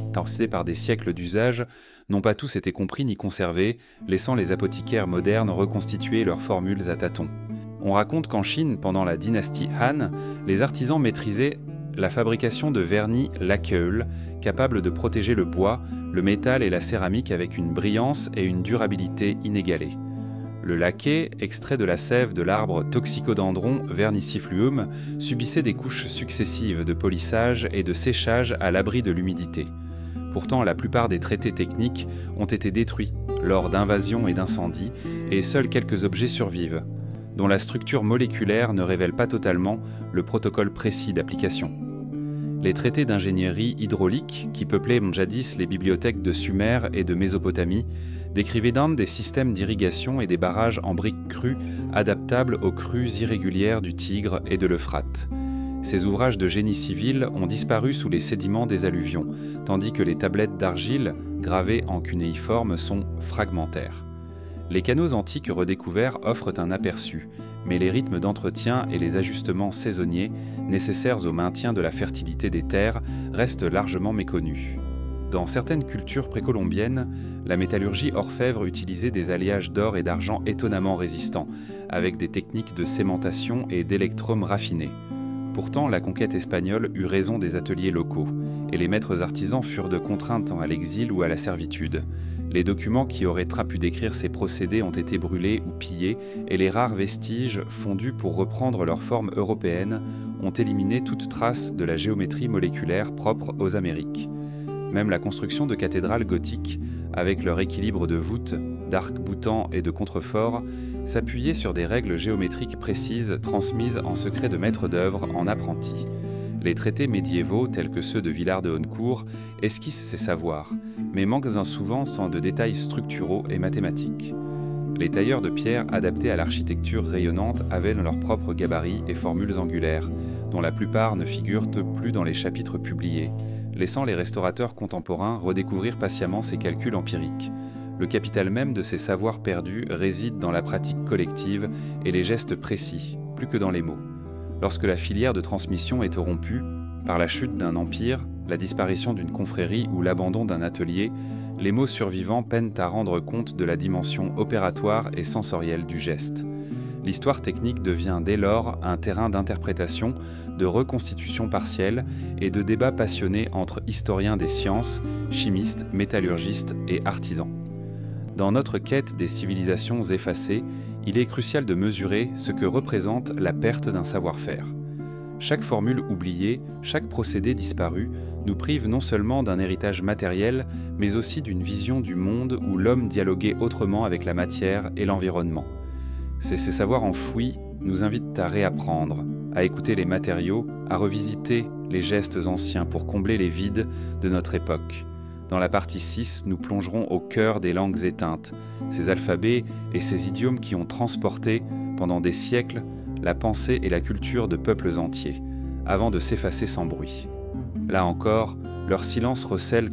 des siècles d'usage, n'ont pas tous été compris ni conservés, laissant les apothicaires modernes reconstituer leurs formules à tâtons. On raconte qu'en Chine, pendant la dynastie Han, les artisans maîtrisaient la fabrication de vernis lacqueul, capable de protéger le bois, le métal et la céramique avec une brillance et une durabilité inégalées. Le laquais, extrait de la sève de l'arbre Toxicodendron vernicifluum, subissait des couches successives de polissage et de séchage à l'abri de l'humidité. Pourtant, la plupart des traités techniques ont été détruits lors d'invasions et d'incendies, et seuls quelques objets survivent, dont la structure moléculaire ne révèle pas totalement le protocole précis d'application. Les traités d'ingénierie hydraulique, qui peuplaient jadis les bibliothèques de Sumer et de Mésopotamie, décrivaient des systèmes d'irrigation et des barrages en briques crues adaptables aux crues irrégulières du Tigre et de l'Euphrate. Ces ouvrages de génie civil ont disparu sous les sédiments des alluvions, tandis que les tablettes d'argile, gravées en cunéiforme, sont fragmentaires. Les canaux antiques redécouverts offrent un aperçu, mais les rythmes d'entretien et les ajustements saisonniers, nécessaires au maintien de la fertilité des terres, restent largement méconnus. Dans certaines cultures précolombiennes, la métallurgie orfèvre utilisait des alliages d'or et d'argent étonnamment résistants, avec des techniques de cémentation et d'électrum raffinés. Pourtant, la conquête espagnole eut raison des ateliers locaux, et les maîtres artisans furent de contrainte à l'exil ou à la servitude. Les documents qui auraient pu décrire ces procédés ont été brûlés ou pillés, et les rares vestiges, fondus pour reprendre leur forme européenne, ont éliminé toute trace de la géométrie moléculaire propre aux Amériques. Même la construction de cathédrales gothiques, avec leur équilibre de voûtes, d'arcs-boutants et de contreforts, s'appuyait sur des règles géométriques précises transmises en secret de maître d'œuvre en apprenti. Les traités médiévaux, tels que ceux de Villard de Honnecourt, esquissent ces savoirs, mais manquent souvent de détails structuraux et mathématiques. Les tailleurs de pierre adaptés à l'architecture rayonnante avaient leurs propres gabarits et formules angulaires, dont la plupart ne figurent plus dans les chapitres publiés, laissant les restaurateurs contemporains redécouvrir patiemment ces calculs empiriques. Le capital même de ces savoirs perdus réside dans la pratique collective et les gestes précis, plus que dans les mots. Lorsque la filière de transmission est rompue, par la chute d'un empire, la disparition d'une confrérie ou l'abandon d'un atelier, les mots survivants peinent à rendre compte de la dimension opératoire et sensorielle du geste. L'histoire technique devient dès lors un terrain d'interprétation, de reconstitution partielle et de débats passionnés entre historiens des sciences, chimistes, métallurgistes et artisans. Dans notre quête des civilisations effacées, il est crucial de mesurer ce que représente la perte d'un savoir-faire. Chaque formule oubliée, chaque procédé disparu, nous prive non seulement d'un héritage matériel, mais aussi d'une vision du monde où l'homme dialoguait autrement avec la matière et l'environnement. Ces savoirs enfouis nous invitent à réapprendre, à écouter les matériaux, à revisiter les gestes anciens pour combler les vides de notre époque. Dans la partie 6, nous plongerons au cœur des langues éteintes, ces alphabets et ces idiomes qui ont transporté, pendant des siècles, la pensée et la culture de peuples entiers, avant de s'effacer sans bruit. Là encore, leur silence recèle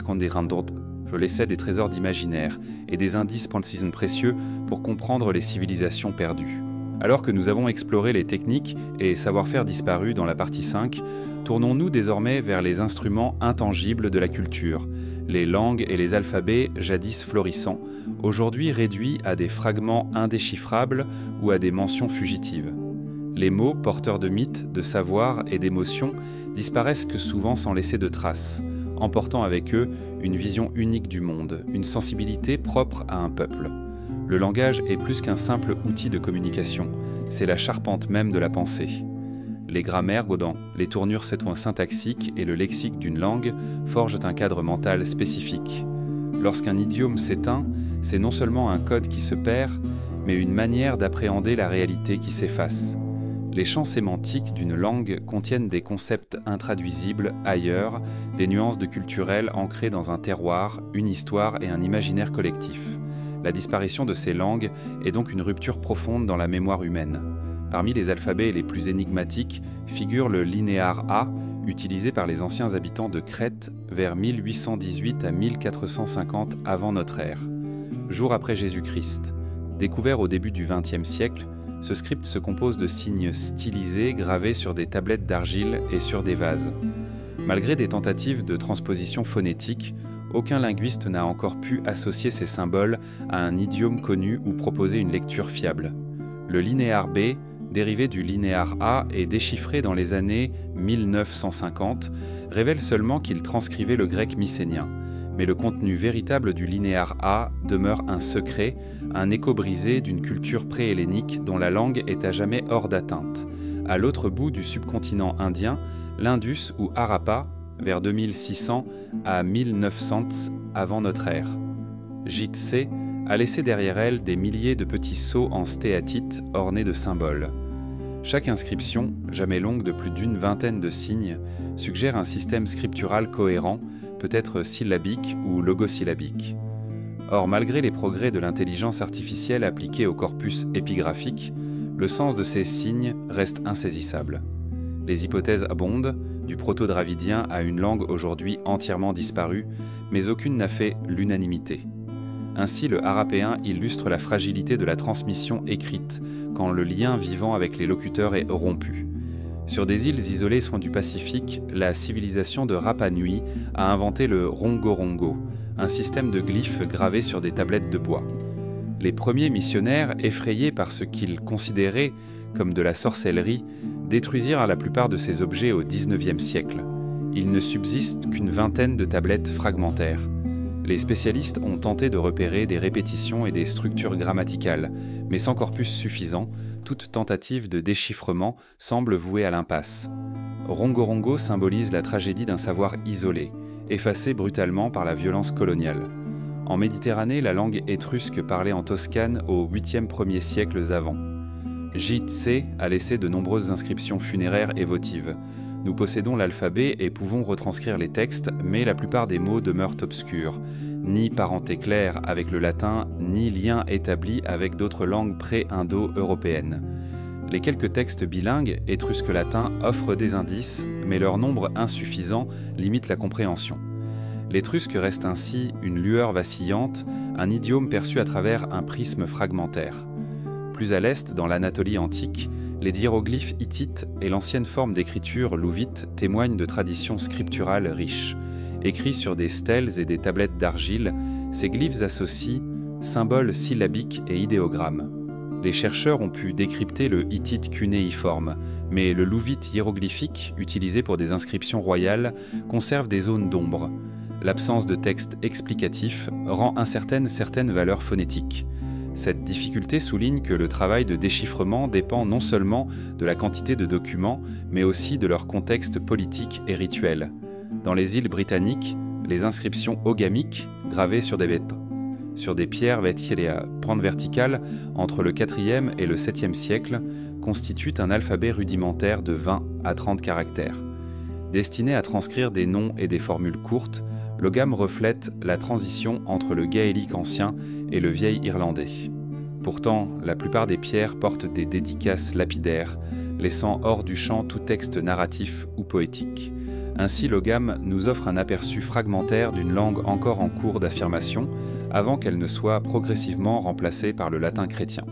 je laissais des trésors d'imaginaire et des indices précieux pour comprendre les civilisations perdues. Alors que nous avons exploré les techniques et savoir-faire disparus dans la partie 5, tournons-nous désormais vers les instruments intangibles de la culture, les langues et les alphabets jadis florissants, aujourd'hui réduits à des fragments indéchiffrables ou à des mentions fugitives. Les mots, porteurs de mythes, de savoirs et d'émotions, disparaissent que souvent sans laisser de traces, emportant avec eux une vision unique du monde, une sensibilité propre à un peuple. Le langage est plus qu'un simple outil de communication, c'est la charpente même de la pensée. Les grammaires, les tournures syntaxiques et le lexique d'une langue forgent un cadre mental spécifique. Lorsqu'un idiome s'éteint, c'est non seulement un code qui se perd, mais une manière d'appréhender la réalité qui s'efface. Les champs sémantiques d'une langue contiennent des concepts intraduisibles ailleurs, des nuances de culturel ancrées dans un terroir, une histoire et un imaginaire collectif. La disparition de ces langues est donc une rupture profonde dans la mémoire humaine. Parmi les alphabets les plus énigmatiques figure le linéaire A, utilisé par les anciens habitants de Crète vers 1818 à 1450 avant notre ère, jour après Jésus-Christ. Découvert au début du XXe siècle, ce script se compose de signes stylisés gravés sur des tablettes d'argile et sur des vases. Malgré des tentatives de transposition phonétique, aucun linguiste n'a encore pu associer ces symboles à un idiome connu ou proposer une lecture fiable. Le linéaire B, dérivé du linéaire A et déchiffré dans les années 1950, révèle seulement qu'il transcrivait le grec mycénien. Mais le contenu véritable du linéaire A demeure un secret, un écho brisé d'une culture pré-hellénique dont la langue est à jamais hors d'atteinte. À l'autre bout du subcontinent indien, l'Indus ou Harappa, vers 2600 à 1900 avant notre ère. Jitse a laissé derrière elle des milliers de petits sceaux en stéatite ornés de symboles. Chaque inscription, jamais longue de plus d'une vingtaine de signes, suggère un système scriptural cohérent, peut-être syllabique ou logosyllabique. Or, malgré les progrès de l'intelligence artificielle appliquée au corpus épigraphique, le sens de ces signes reste insaisissable. Les hypothèses abondent, du proto-dravidien à une langue aujourd'hui entièrement disparue, mais aucune n'a fait l'unanimité. Ainsi, le harapéen illustre la fragilité de la transmission écrite, quand le lien vivant avec les locuteurs est rompu. Sur des îles isolées du Pacifique, la civilisation de Rapa Nui a inventé le rongorongo, un système de glyphes gravés sur des tablettes de bois. Les premiers missionnaires, effrayés par ce qu'ils considéraient comme de la sorcellerie, détruisirent la plupart de ces objets au XIXe siècle. Il ne subsiste qu'une vingtaine de tablettes fragmentaires. Les spécialistes ont tenté de repérer des répétitions et des structures grammaticales, mais sans corpus suffisant, toute tentative de déchiffrement semble vouée à l'impasse. Rongorongo symbolise la tragédie d'un savoir isolé, effacé brutalement par la violence coloniale. En Méditerranée, la langue étrusque parlée en Toscane au 8e 1er siècles avant. Jitse a laissé de nombreuses inscriptions funéraires et votives. Nous possédons l'alphabet et pouvons retranscrire les textes, mais la plupart des mots demeurent obscurs. Ni parenté claire avec le latin, ni lien établi avec d'autres langues pré-indo-européennes. Les quelques textes bilingues, étrusque-latin, offrent des indices, mais leur nombre insuffisant limite la compréhension. L'étrusque reste ainsi une lueur vacillante, un idiome perçu à travers un prisme fragmentaire. Plus à l'est, dans l'Anatolie antique, les hiéroglyphes hittites et l'ancienne forme d'écriture louvite témoignent de traditions scripturales riches. Écrits sur des stèles et des tablettes d'argile, ces glyphes associent symboles syllabiques et idéogrammes. Les chercheurs ont pu décrypter le hittite cunéiforme, mais le louvite hiéroglyphique, utilisé pour des inscriptions royales, conserve des zones d'ombre. L'absence de texte explicatif rend incertaines certaines valeurs phonétiques. Cette difficulté souligne que le travail de déchiffrement dépend non seulement de la quantité de documents, mais aussi de leur contexte politique et rituel. Dans les îles britanniques, les inscriptions ogamiques, gravées sur des pierres vêtues à pente verticale entre le 4e et le 7e siècle, constituent un alphabet rudimentaire de 20 à 30 caractères. Destiné à transcrire des noms et des formules courtes, l'ogam reflète la transition entre le gaélique ancien et le vieil irlandais. Pourtant, la plupart des pierres portent des dédicaces lapidaires, laissant hors du champ tout texte narratif ou poétique. Ainsi, l'ogam nous offre un aperçu fragmentaire d'une langue encore en cours d'affirmation, avant qu'elle ne soit progressivement remplacée par le latin chrétien.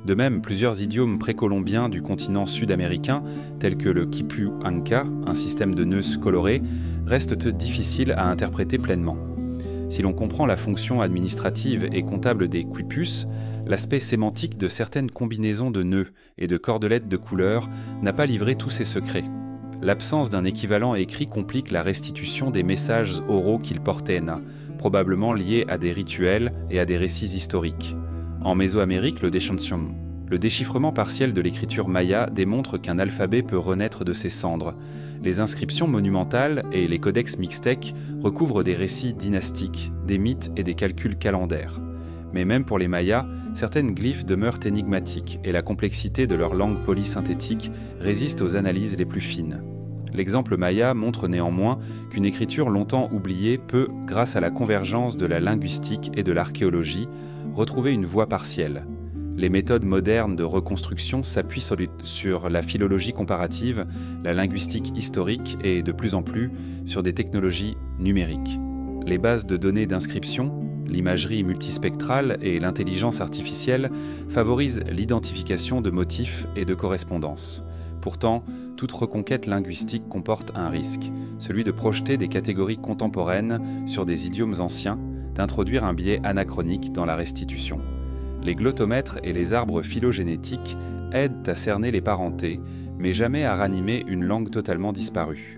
De même, plusieurs idiomes précolombiens du continent sud-américain, tels que le quipu anka, un système de nœuds colorés, restent difficiles à interpréter pleinement. Si l'on comprend la fonction administrative et comptable des quipus, l'aspect sémantique de certaines combinaisons de nœuds et de cordelettes de couleurs n'a pas livré tous ses secrets. L'absence d'un équivalent écrit complique la restitution des messages oraux qu'il portait, probablement liés à des rituels et à des récits historiques. En Mésoamérique, le déchiffrement partiel de l'écriture maya démontre qu'un alphabet peut renaître de ses cendres. Les inscriptions monumentales et les codex mixtèques recouvrent des récits dynastiques, des mythes et des calculs calendaires. Mais même pour les mayas, certaines glyphes demeurent énigmatiques et la complexité de leur langue polysynthétique résiste aux analyses les plus fines. L'exemple maya montre néanmoins qu'une écriture longtemps oubliée peut, grâce à la convergence de la linguistique et de l'archéologie, retrouver une voie partielle. Les méthodes modernes de reconstruction s'appuient sur la philologie comparative, la linguistique historique et, de plus en plus, sur des technologies numériques. Les bases de données d'inscription, l'imagerie multispectrale et l'intelligence artificielle favorisent l'identification de motifs et de correspondances. Pourtant, toute reconquête linguistique comporte un risque, celui de projeter des catégories contemporaines sur des idiomes anciens, d'introduire un biais anachronique dans la restitution. Les glottomètres et les arbres phylogénétiques aident à cerner les parentés, mais jamais à ranimer une langue totalement disparue.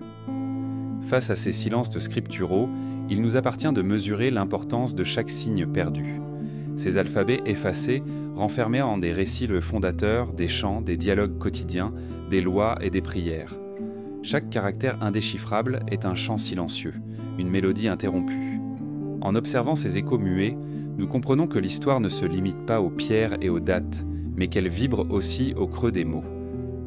Face à ces silences scripturaux, il nous appartient de mesurer l'importance de chaque signe perdu. Ces alphabets effacés renfermaient en des récits le fondateur, des chants, des dialogues quotidiens, des lois et des prières. Chaque caractère indéchiffrable est un chant silencieux, une mélodie interrompue. En observant ces échos muets, nous comprenons que l'histoire ne se limite pas aux pierres et aux dates, mais qu'elle vibre aussi au creux des mots.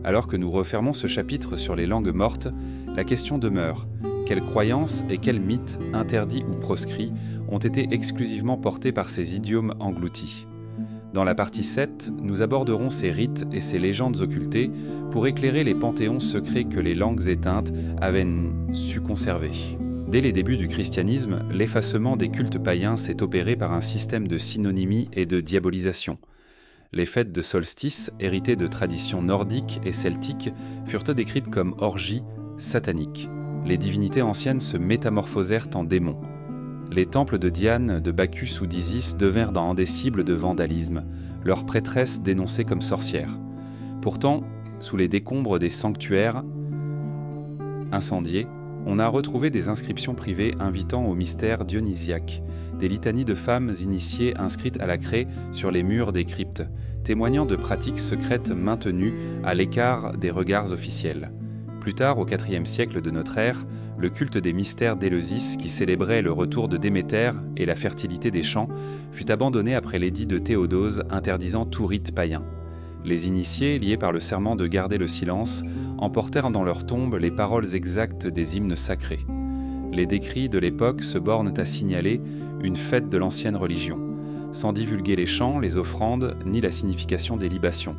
Alors que nous refermons ce chapitre sur les langues mortes, la question demeure: quelles croyances et quels mythes, interdits ou proscrits, ont été exclusivement portés par ces idiomes engloutis? Dans la partie 7, nous aborderons ces rites et ces légendes occultées pour éclairer les panthéons secrets que les langues éteintes avaient su conserver. Dès les débuts du christianisme, l'effacement des cultes païens s'est opéré par un système de synonymie et de diabolisation. Les fêtes de solstice, héritées de traditions nordiques et celtiques, furent décrites comme orgies sataniques. Les divinités anciennes se métamorphosèrent en démons. Les temples de Diane, de Bacchus ou d'Isis devinrent des cibles de vandalisme, leurs prêtresses dénoncées comme sorcières. Pourtant, sous les décombres des sanctuaires incendiés, on a retrouvé des inscriptions privées invitant au mystère dionysiaque, des litanies de femmes initiées inscrites à la craie sur les murs des cryptes, témoignant de pratiques secrètes maintenues à l'écart des regards officiels. Plus tard, au IVe siècle de notre ère, le culte des mystères d'Éleusis, qui célébrait le retour de Déméter et la fertilité des champs, fut abandonné après l'édit de Théodose interdisant tout rite païen. Les initiés, liés par le serment de garder le silence, emportèrent dans leurs tombes les paroles exactes des hymnes sacrés. Les décrits de l'époque se bornent à signaler une fête de l'ancienne religion, sans divulguer les chants, les offrandes, ni la signification des libations.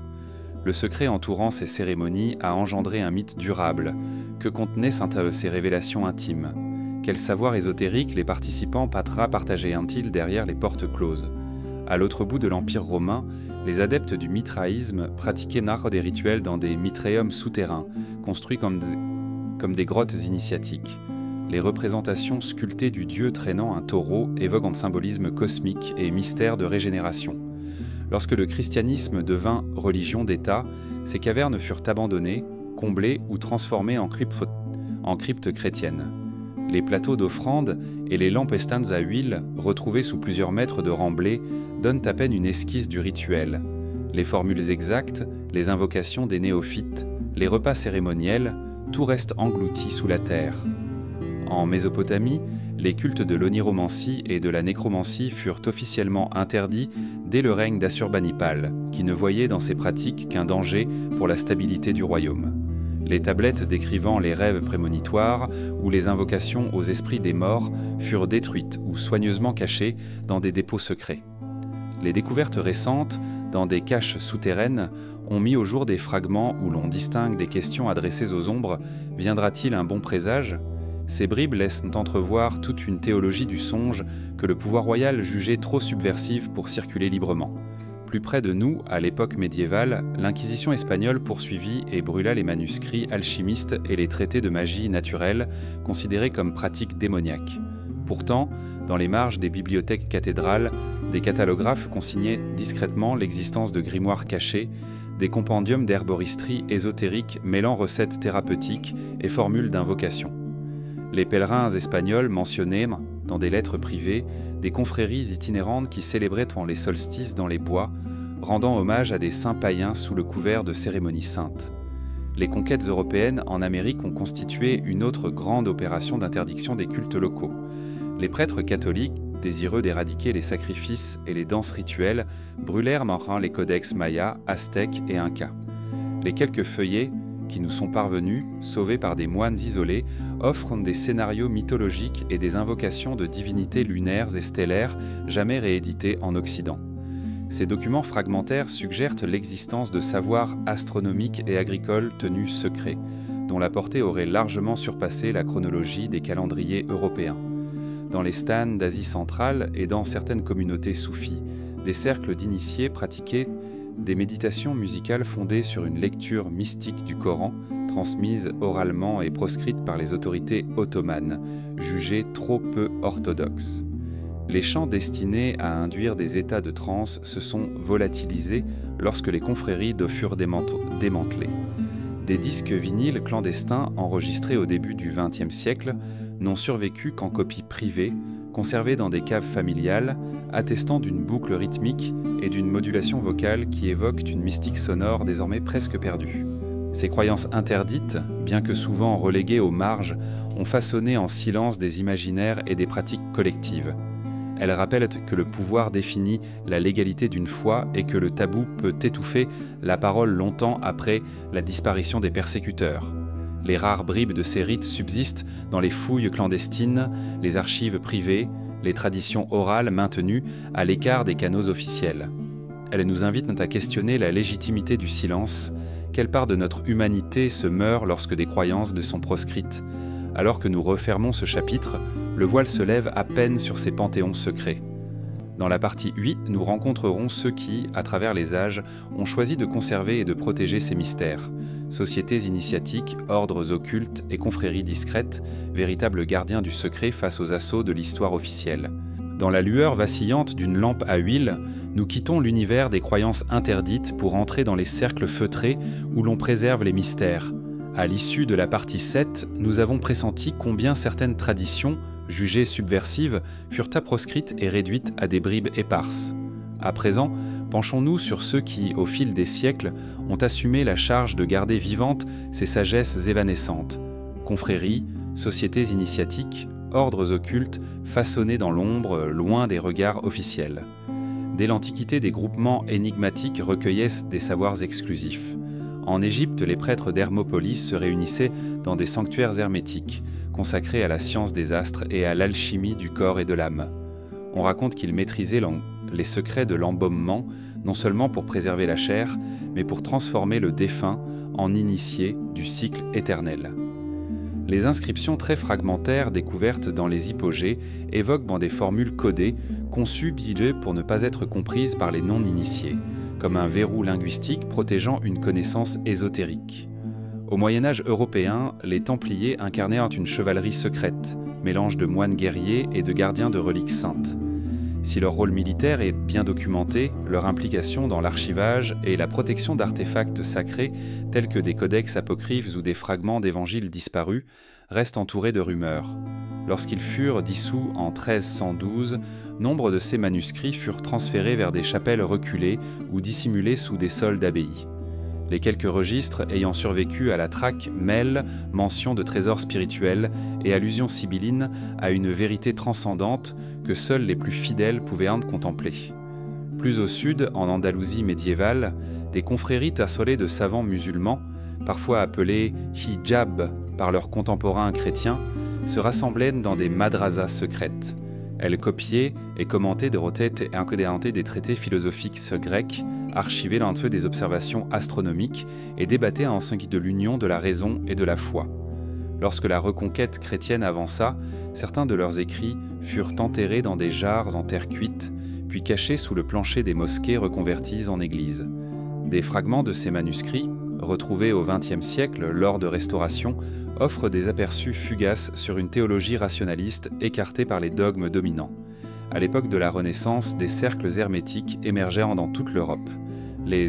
Le secret entourant ces cérémonies a engendré un mythe durable. Que contenaient ces révélations intimes? Quel savoir ésotérique les participants partageaient-ils derrière les portes closes? À l'autre bout de l'Empire romain, les adeptes du mitraïsme pratiquaient des rituels dans des mitréums souterrains, construits comme des grottes initiatiques. Les représentations sculptées du dieu traînant un taureau évoquent un symbolisme cosmique et mystère de régénération. Lorsque le christianisme devint religion d'État, ces cavernes furent abandonnées, comblées ou transformées en cryptes chrétiennes. Les plateaux d'offrandes et les lampes estanes à huile, retrouvés sous plusieurs mètres de remblai, donnent à peine une esquisse du rituel. Les formules exactes, les invocations des néophytes, les repas cérémoniels, tout reste englouti sous la terre. En Mésopotamie, les cultes de l'oniromancie et de la nécromancie furent officiellement interdits dès le règne d'Assurbanipal, qui ne voyait dans ces pratiques qu'un danger pour la stabilité du royaume. Les tablettes décrivant les rêves prémonitoires ou les invocations aux esprits des morts furent détruites ou soigneusement cachées dans des dépôts secrets. Les découvertes récentes, dans des caches souterraines, ont mis au jour des fragments où l'on distingue des questions adressées aux ombres. Viendra-t-il un bon présage ? Ces bribes laissent entrevoir toute une théologie du songe que le pouvoir royal jugeait trop subversive pour circuler librement. Plus près de nous, à l'époque médiévale, l'Inquisition espagnole poursuivit et brûla les manuscrits alchimistes et les traités de magie naturelle, considérés comme pratiques démoniaques. Pourtant, dans les marges des bibliothèques cathédrales, des catalographes consignaient discrètement l'existence de grimoires cachés, des compendiums d'herboristerie ésotérique mêlant recettes thérapeutiques et formules d'invocation. Les pèlerins espagnols mentionnaient, dans des lettres privées, des confréries itinérantes qui célébraient les solstices dans les bois, rendant hommage à des saints païens sous le couvert de cérémonies saintes. Les conquêtes européennes en Amérique ont constitué une autre grande opération d'interdiction des cultes locaux. Les prêtres catholiques, désireux d'éradiquer les sacrifices et les danses rituelles, brûlèrent les codex mayas, aztèques et incas. Les quelques feuillets qui nous sont parvenus, sauvés par des moines isolés, offrent des scénarios mythologiques et des invocations de divinités lunaires et stellaires jamais réédités en Occident. Ces documents fragmentaires suggèrent l'existence de savoirs astronomiques et agricoles tenus secrets, dont la portée aurait largement surpassé la chronologie des calendriers européens. Dans les stans d'Asie centrale et dans certaines communautés soufis, des cercles d'initiés pratiquaient des méditations musicales fondées sur une lecture mystique du Coran, transmise oralement et proscrite par les autorités ottomanes, jugées trop peu orthodoxes. Les chants destinés à induire des états de transe se sont volatilisés lorsque les confréries furent démantelées. Des disques vinyles clandestins enregistrés au début du XXe siècle n'ont survécu qu'en copie privée, conservés dans des caves familiales, attestant d'une boucle rythmique et d'une modulation vocale qui évoquent une mystique sonore désormais presque perdue. Ces croyances interdites, bien que souvent reléguées aux marges, ont façonné en silence des imaginaires et des pratiques collectives. Elles rappellent que le pouvoir définit la légalité d'une foi et que le tabou peut étouffer la parole longtemps après la disparition des persécuteurs. Les rares bribes de ces rites subsistent dans les fouilles clandestines, les archives privées, les traditions orales maintenues à l'écart des canaux officiels. Elles nous invitent à questionner la légitimité du silence. Quelle part de notre humanité se meurt lorsque des croyances sont proscrites? Alors que nous refermons ce chapitre, le voile se lève à peine sur ces panthéons secrets. Dans la partie 8, nous rencontrerons ceux qui, à travers les âges, ont choisi de conserver et de protéger ces mystères. Sociétés initiatiques, ordres occultes et confréries discrètes, véritables gardiens du secret face aux assauts de l'histoire officielle. Dans la lueur vacillante d'une lampe à huile, nous quittons l'univers des croyances interdites pour entrer dans les cercles feutrés où l'on préserve les mystères. À l'issue de la partie 7, nous avons pressenti combien certaines traditions, jugées subversives, furent proscrites et réduites à des bribes éparses. À présent, penchons-nous sur ceux qui, au fil des siècles, ont assumé la charge de garder vivantes ces sagesses évanescentes. Confréries, sociétés initiatiques, ordres occultes, façonnés dans l'ombre, loin des regards officiels. Dès l'Antiquité, des groupements énigmatiques recueillaient des savoirs exclusifs. En Égypte, les prêtres d'Hermopolis se réunissaient dans des sanctuaires hermétiques, consacrés à la science des astres et à l'alchimie du corps et de l'âme. On raconte qu'ils maîtrisaient les secrets de l'embaumement, non seulement pour préserver la chair, mais pour transformer le défunt en initié du cycle éternel. Les inscriptions très fragmentaires découvertes dans les hypogées évoquent dans des formules codées, conçues pour ne pas être comprises par les non-initiés, comme un verrou linguistique protégeant une connaissance ésotérique. Au Moyen-Âge européen, les Templiers incarnèrent une chevalerie secrète, mélange de moines guerriers et de gardiens de reliques saintes. Si leur rôle militaire est bien documenté, leur implication dans l'archivage et la protection d'artefacts sacrés tels que des codex apocryphes ou des fragments d'évangiles disparus restent entourés de rumeurs. Lorsqu'ils furent dissous en 1312, nombre de ces manuscrits furent transférés vers des chapelles reculées ou dissimulés sous des sols d'abbayes. Les quelques registres ayant survécu à la traque mêlent mention de trésors spirituels et allusions sibyllines à une vérité transcendante que seuls les plus fidèles pouvaient contempler. Plus au sud, en Andalousie médiévale, des confréries tasselées de savants musulmans, parfois appelés hijab par leurs contemporains chrétiens, se rassemblaient dans des madrasas secrètes. Elles copiaient et commentaient des traités philosophiques grecs, archivaient l'entre eux des observations astronomiques et débattaient ensuite de l'union de la raison et de la foi. Lorsque la reconquête chrétienne avança, certains de leurs écrits furent enterrés dans des jarres en terre cuite, puis cachés sous le plancher des mosquées reconverties en églises. Des fragments de ces manuscrits, retrouvés au XXe siècle lors de restaurations, offrent des aperçus fugaces sur une théologie rationaliste écartée par les dogmes dominants. À l'époque de la Renaissance, des cercles hermétiques émergèrent dans toute l'Europe. Les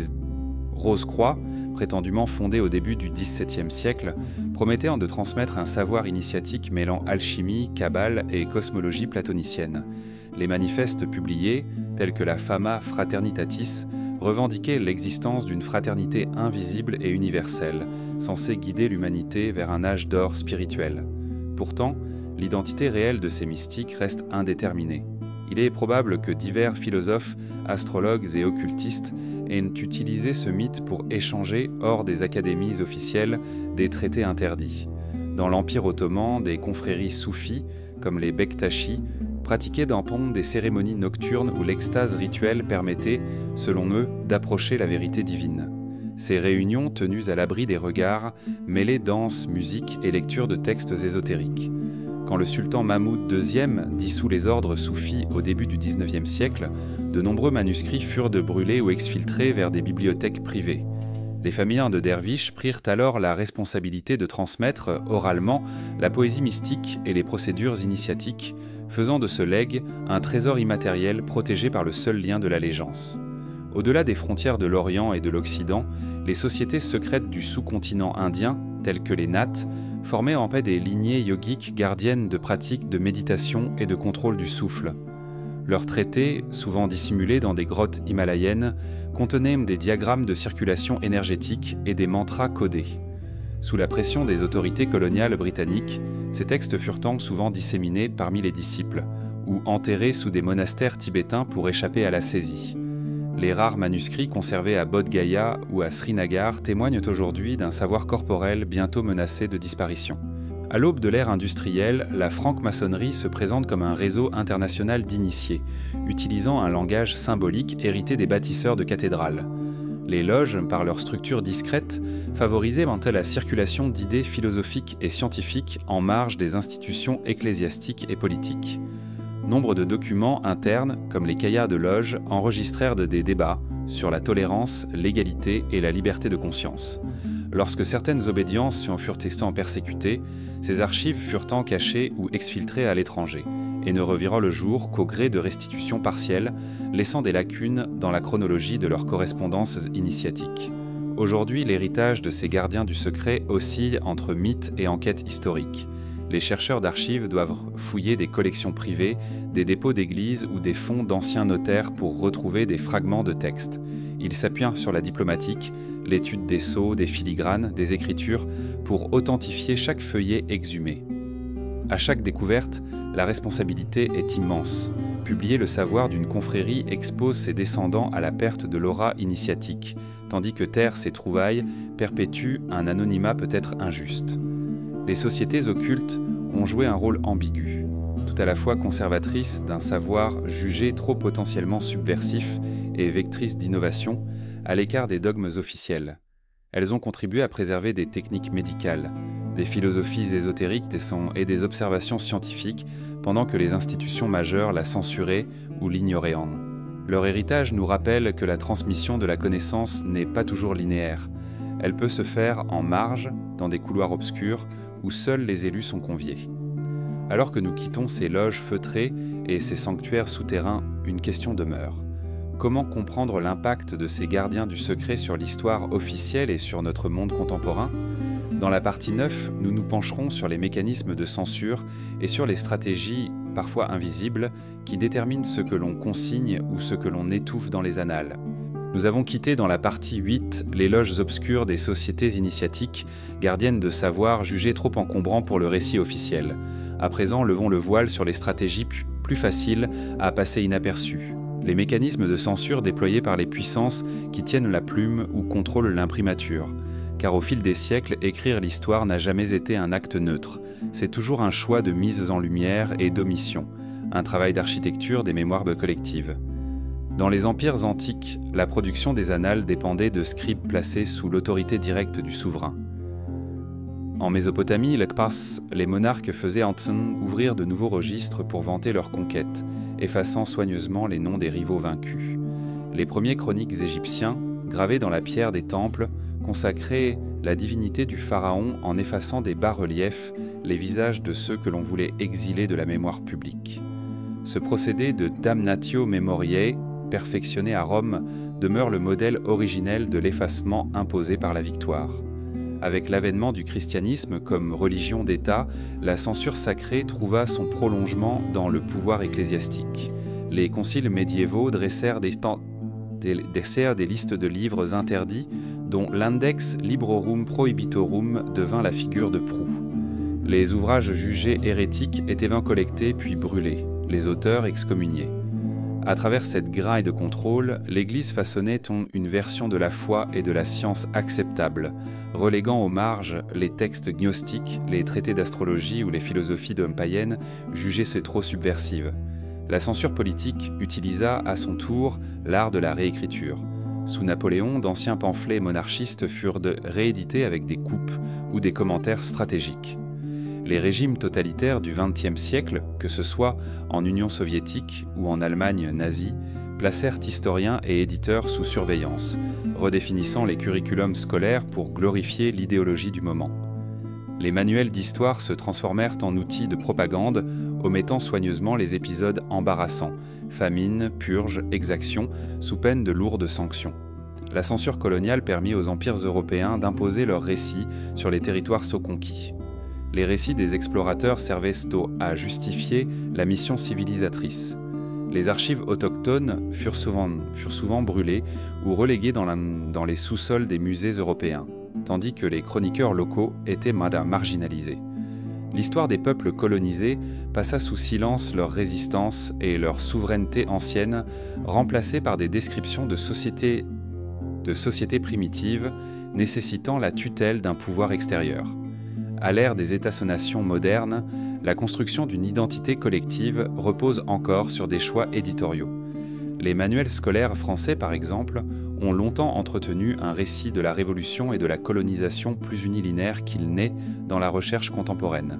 Rose-Croix, prétendument fondés au début du XVIIe siècle, promettaient de transmettre un savoir initiatique mêlant alchimie, kabbale et cosmologie platonicienne. Les manifestes publiés, tels que la Fama Fraternitatis, revendiquaient l'existence d'une fraternité invisible et universelle, censée guider l'humanité vers un âge d'or spirituel. Pourtant, l'identité réelle de ces mystiques reste indéterminée. Il est probable que divers philosophes, astrologues et occultistes aient utilisé ce mythe pour échanger, hors des académies officielles, des traités interdits. Dans l'Empire ottoman, des confréries soufis, comme les Bektashi, pratiquaient dans Pont des cérémonies nocturnes où l'extase rituelle permettait, selon eux, d'approcher la vérité divine. Ces réunions, tenues à l'abri des regards, mêlaient danse, musique et lecture de textes ésotériques. Quand le sultan Mahmoud II dissout les ordres soufis au début du XIXe siècle, de nombreux manuscrits furent brûlés ou exfiltrés vers des bibliothèques privées. Les familles de derviches prirent alors la responsabilité de transmettre, oralement, la poésie mystique et les procédures initiatiques, faisant de ce legs un trésor immatériel protégé par le seul lien de l'allégeance. Au-delà des frontières de l'Orient et de l'Occident, les sociétés secrètes du sous-continent indien, telles que les Naths, formaient en paix des lignées yogiques gardiennes de pratiques de méditation et de contrôle du souffle. Leurs traités, souvent dissimulés dans des grottes himalayennes, contenaient des diagrammes de circulation énergétique et des mantras codés. Sous la pression des autorités coloniales britanniques, ces textes furent souvent disséminés parmi les disciples, ou enterrés sous des monastères tibétains pour échapper à la saisie. Les rares manuscrits conservés à Bodh Gaya ou à Srinagar témoignent aujourd'hui d'un savoir corporel bientôt menacé de disparition. À l'aube de l'ère industrielle, la franc-maçonnerie se présente comme un réseau international d'initiés, utilisant un langage symbolique hérité des bâtisseurs de cathédrales. Les loges, par leur structure discrète, favorisaient la circulation d'idées philosophiques et scientifiques en marge des institutions ecclésiastiques et politiques. Nombre de documents internes, comme les cahiers de loge, enregistrèrent des débats sur la tolérance, l'égalité et la liberté de conscience. Lorsque certaines obédiences furent persécutées, ces archives furent cachées ou exfiltrées à l'étranger, et ne revirent le jour qu'au gré de restitutions partielles, laissant des lacunes dans la chronologie de leurs correspondances initiatiques. Aujourd'hui, l'héritage de ces gardiens du secret oscille entre mythes et enquêtes historiques. Les chercheurs d'archives doivent fouiller des collections privées, des dépôts d'églises ou des fonds d'anciens notaires pour retrouver des fragments de textes. Ils s'appuient sur la diplomatique, l'étude des sceaux, des filigranes, des écritures, pour authentifier chaque feuillet exhumé. À chaque découverte, la responsabilité est immense. Publier le savoir d'une confrérie expose ses descendants à la perte de l'aura initiatique, tandis que taire ces trouvailles perpétue un anonymat peut-être injuste. Les sociétés occultes ont joué un rôle ambigu, tout à la fois conservatrice d'un savoir jugé trop potentiellement subversif et vectrice d'innovation, à l'écart des dogmes officiels. Elles ont contribué à préserver des techniques médicales, des philosophies ésotériques et des observations scientifiques, pendant que les institutions majeures la censuraient ou l'ignoraient. Leur héritage nous rappelle que la transmission de la connaissance n'est pas toujours linéaire. Elle peut se faire en marge, dans des couloirs obscurs, où seuls les élus sont conviés. Alors que nous quittons ces loges feutrées et ces sanctuaires souterrains, une question demeure. Comment comprendre l'impact de ces gardiens du secret sur l'histoire officielle et sur notre monde contemporain ? Dans la partie 9, nous nous pencherons sur les mécanismes de censure et sur les stratégies, parfois invisibles, qui déterminent ce que l'on consigne ou ce que l'on étouffe dans les annales. Nous avons quitté dans la partie 8 les loges obscures des sociétés initiatiques, gardiennes de savoir jugées trop encombrants pour le récit officiel. À présent, levons le voile sur les stratégies plus faciles à passer inaperçues. Les mécanismes de censure déployés par les puissances qui tiennent la plume ou contrôlent l'imprimatur. Car au fil des siècles, écrire l'histoire n'a jamais été un acte neutre. C'est toujours un choix de mise en lumière et d'omission, un travail d'architecture des mémoires collectives. Dans les empires antiques, la production des annales dépendait de scribes placés sous l'autorité directe du souverain. En Mésopotamie, les monarques faisaient ouvrir de nouveaux registres pour vanter leurs conquêtes, effaçant soigneusement les noms des rivaux vaincus. Les premiers chroniques égyptiens, gravés dans la pierre des temples, consacraient la divinité du pharaon en effaçant des bas-reliefs les visages de ceux que l'on voulait exiler de la mémoire publique. Ce procédé de damnatio memoriae, perfectionné à Rome, demeure le modèle originel de l'effacement imposé par la victoire. Avec l'avènement du christianisme comme religion d'État, la censure sacrée trouva son prolongement dans le pouvoir ecclésiastique. Les conciles médiévaux dressèrent des listes de livres interdits, dont l'Index Librorum Prohibitorum devint la figure de proue. Les ouvrages jugés hérétiques étaient collectés puis brûlés, les auteurs excommuniés. À travers cette graille de contrôle, l'Église façonnait une version de la foi et de la science acceptable, reléguant aux marges les textes gnostiques, les traités d'astrologie ou les philosophies d'hommes païennes jugées trop subversives. La censure politique utilisa à son tour l'art de la réécriture. Sous Napoléon, d'anciens pamphlets monarchistes furent réédités avec des coupes ou des commentaires stratégiques. Les régimes totalitaires du XXe siècle, que ce soit en Union soviétique ou en Allemagne nazie, placèrent historiens et éditeurs sous surveillance, redéfinissant les curriculums scolaires pour glorifier l'idéologie du moment. Les manuels d'histoire se transformèrent en outils de propagande, omettant soigneusement les épisodes embarrassants, famine, purges, exactions, sous peine de lourdes sanctions. La censure coloniale permit aux empires européens d'imposer leurs récits sur les territoires conquis. Les récits des explorateurs servaient à justifier la mission civilisatrice. Les archives autochtones furent souvent brûlées ou reléguées dans les sous-sols des musées européens, tandis que les chroniqueurs locaux étaient marginalisés. L'histoire des peuples colonisés passa sous silence leur résistance et leur souveraineté ancienne, remplacées par des descriptions de sociétés primitives nécessitant la tutelle d'un pouvoir extérieur. À l'ère des États-nations modernes, la construction d'une identité collective repose encore sur des choix éditoriaux. Les manuels scolaires français, par exemple, ont longtemps entretenu un récit de la Révolution et de la colonisation plus unilinéaire qu'il n'est dans la recherche contemporaine.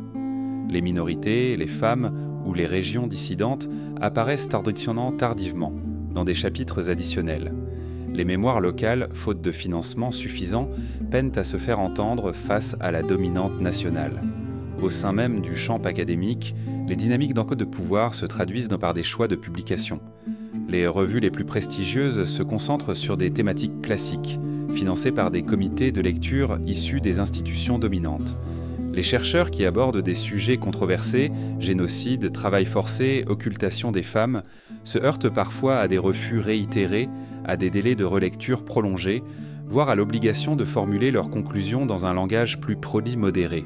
Les minorités, les femmes ou les régions dissidentes apparaissent tardivement, dans des chapitres additionnels. Les mémoires locales, faute de financement suffisant, peinent à se faire entendre face à la dominante nationale. Au sein même du champ académique, les dynamiques d'encode de pouvoir se traduisent par des choix de publication. Les revues les plus prestigieuses se concentrent sur des thématiques classiques, financées par des comités de lecture issus des institutions dominantes. Les chercheurs qui abordent des sujets controversés, génocide, travail forcé, occultation des femmes, se heurtent parfois à des refus réitérés, à des délais de relecture prolongés, voire à l'obligation de formuler leurs conclusions dans un langage plus modéré.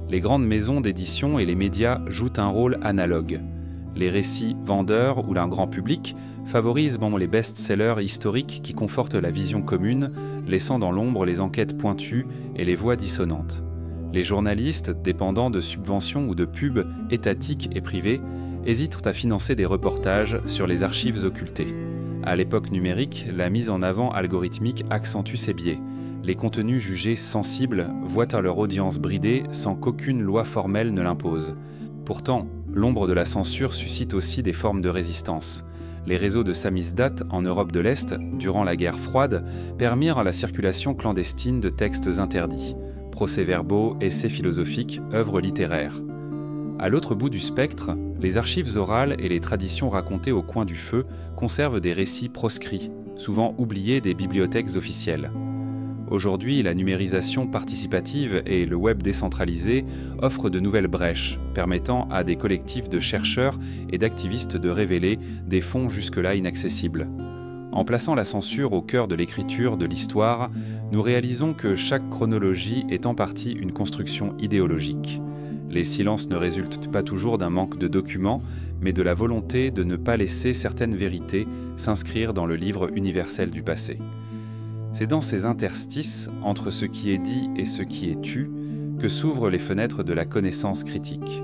Les grandes maisons d'édition et les médias jouent un rôle analogue. Les récits vendeurs ou d'un grand public favorisent les best-sellers historiques qui confortent la vision commune, laissant dans l'ombre les enquêtes pointues et les voix dissonantes. Les journalistes, dépendants de subventions ou de pubs étatiques et privées, hésitent à financer des reportages sur les archives occultées. À l'époque numérique, la mise en avant algorithmique accentue ces biais. Les contenus jugés sensibles voient à leur audience bridée sans qu'aucune loi formelle ne l'impose. Pourtant, l'ombre de la censure suscite aussi des formes de résistance. Les réseaux de samizdat en Europe de l'Est, durant la guerre froide, permirent la circulation clandestine de textes interdits. Procès-verbaux, essais philosophiques, œuvres littéraires. À l'autre bout du spectre, les archives orales et les traditions racontées au coin du feu conservent des récits proscrits, souvent oubliés des bibliothèques officielles. Aujourd'hui, la numérisation participative et le web décentralisé offrent de nouvelles brèches, permettant à des collectifs de chercheurs et d'activistes de révéler des fonds jusque-là inaccessibles. En plaçant la censure au cœur de l'écriture de l'histoire, nous réalisons que chaque chronologie est en partie une construction idéologique. Les silences ne résultent pas toujours d'un manque de documents, mais de la volonté de ne pas laisser certaines vérités s'inscrire dans le livre universel du passé. C'est dans ces interstices, entre ce qui est dit et ce qui est tu, que s'ouvrent les fenêtres de la connaissance critique.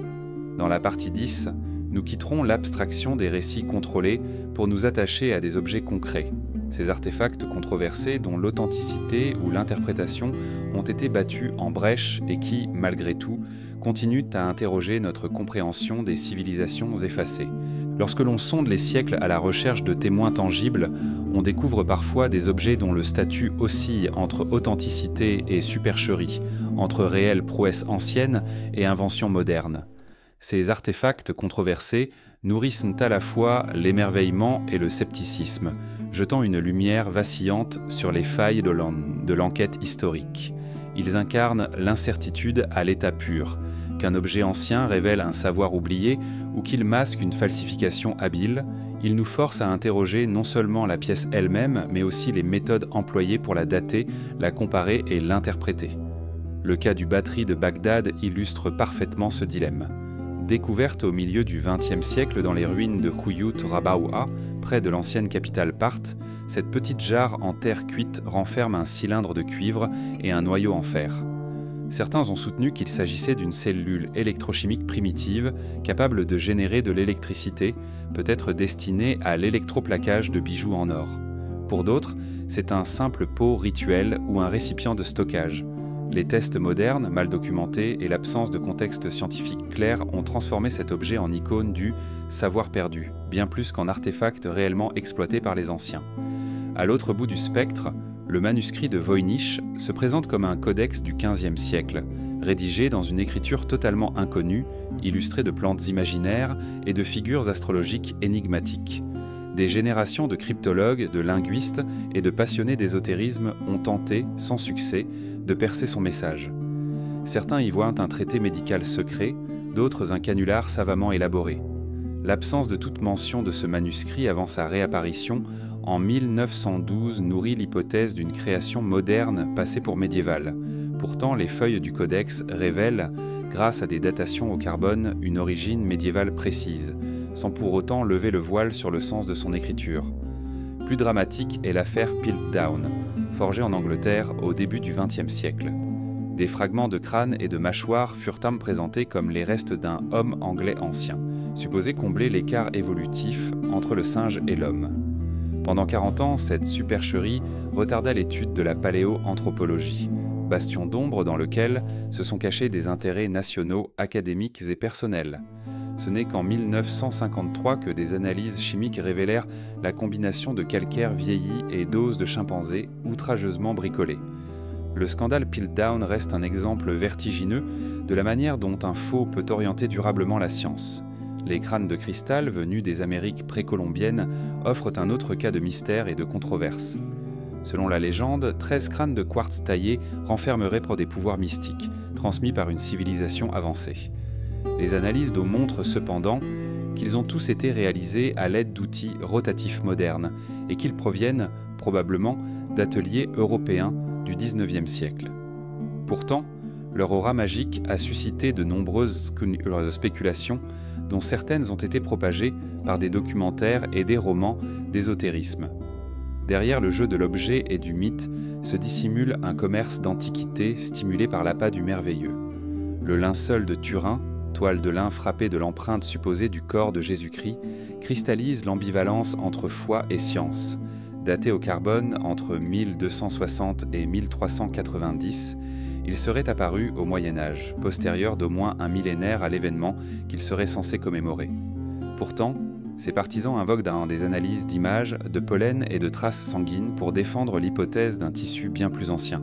Dans la partie 10, nous quitterons l'abstraction des récits contrôlés pour nous attacher à des objets concrets, ces artefacts controversés dont l'authenticité ou l'interprétation ont été battus en brèche et qui, malgré tout, continuent à interroger notre compréhension des civilisations effacées. Lorsque l'on sonde les siècles à la recherche de témoins tangibles, on découvre parfois des objets dont le statut oscille entre authenticité et supercherie, entre réelle prouesse ancienne et invention moderne. Ces artefacts controversés nourrissent à la fois l'émerveillement et le scepticisme, jetant une lumière vacillante sur les failles de l'enquête historique. Ils incarnent l'incertitude à l'état pur, qu'un objet ancien révèle un savoir oublié ou qu'il masque une falsification habile. Ils nous forcent à interroger non seulement la pièce elle-même, mais aussi les méthodes employées pour la dater, la comparer et l'interpréter. Le cas du Batri de Bagdad illustre parfaitement ce dilemme. Découverte au milieu du XXe siècle dans les ruines de Khouyout Rabaoua, près de l'ancienne capitale parthe, cette petite jarre en terre cuite renferme un cylindre de cuivre et un noyau en fer. Certains ont soutenu qu'il s'agissait d'une cellule électrochimique primitive capable de générer de l'électricité, peut-être destinée à l'électroplaquage de bijoux en or. Pour d'autres, c'est un simple pot rituel ou un récipient de stockage. Les tests modernes, mal documentés et l'absence de contexte scientifique clair ont transformé cet objet en icône du savoir perdu, bien plus qu'en artefact réellement exploité par les anciens. À l'autre bout du spectre, le manuscrit de Voynich se présente comme un codex du XVe siècle, rédigé dans une écriture totalement inconnue, illustrée de plantes imaginaires et de figures astrologiques énigmatiques. Des générations de cryptologues, de linguistes et de passionnés d'ésotérisme ont tenté, sans succès, de percer son message. Certains y voient un traité médical secret, d'autres un canular savamment élaboré. L'absence de toute mention de ce manuscrit avant sa réapparition en 1912 nourrit l'hypothèse d'une création moderne passée pour médiévale. Pourtant, les feuilles du codex révèlent, grâce à des datations au carbone, une origine médiévale précise, sans pour autant lever le voile sur le sens de son écriture. Plus dramatique est l'affaire Piltdown, forgée en Angleterre au début du XXe siècle. Des fragments de crâne et de mâchoire furent présentés comme les restes d'un homme anglais ancien, supposé combler l'écart évolutif entre le singe et l'homme. Pendant 40 ans, cette supercherie retarda l'étude de la paléoanthropologie, bastion d'ombre dans lequel se sont cachés des intérêts nationaux, académiques et personnels. Ce n'est qu'en 1953 que des analyses chimiques révélèrent la combination de calcaire vieilli et d'os de chimpanzé outrageusement bricolés. Le scandale Piltdown reste un exemple vertigineux de la manière dont un faux peut orienter durablement la science. Les crânes de cristal venus des Amériques précolombiennes offrent un autre cas de mystère et de controverse. Selon la légende, 13 crânes de quartz taillés renfermeraient pour des pouvoirs mystiques, transmis par une civilisation avancée. Les analyses nous montrent cependant qu'ils ont tous été réalisés à l'aide d'outils rotatifs modernes et qu'ils proviennent, probablement, d'ateliers européens du XIXe siècle. Pourtant, Leur aura magique a suscité de nombreuses spéculations, dont certaines ont été propagées par des documentaires et des romans d'ésotérisme. Derrière le jeu de l'objet et du mythe se dissimule un commerce d'antiquités stimulé par l'appât du merveilleux. Le linceul de Turin, toile de lin frappée de l'empreinte supposée du corps de Jésus-Christ, cristallise l'ambivalence entre foi et science. Daté au carbone entre 1260 et 1390, il serait apparu au Moyen-Âge, postérieur d'au moins un millénaire à l'événement qu'il serait censé commémorer. Pourtant, ses partisans invoquent des analyses d'images, de pollen et de traces sanguines pour défendre l'hypothèse d'un tissu bien plus ancien.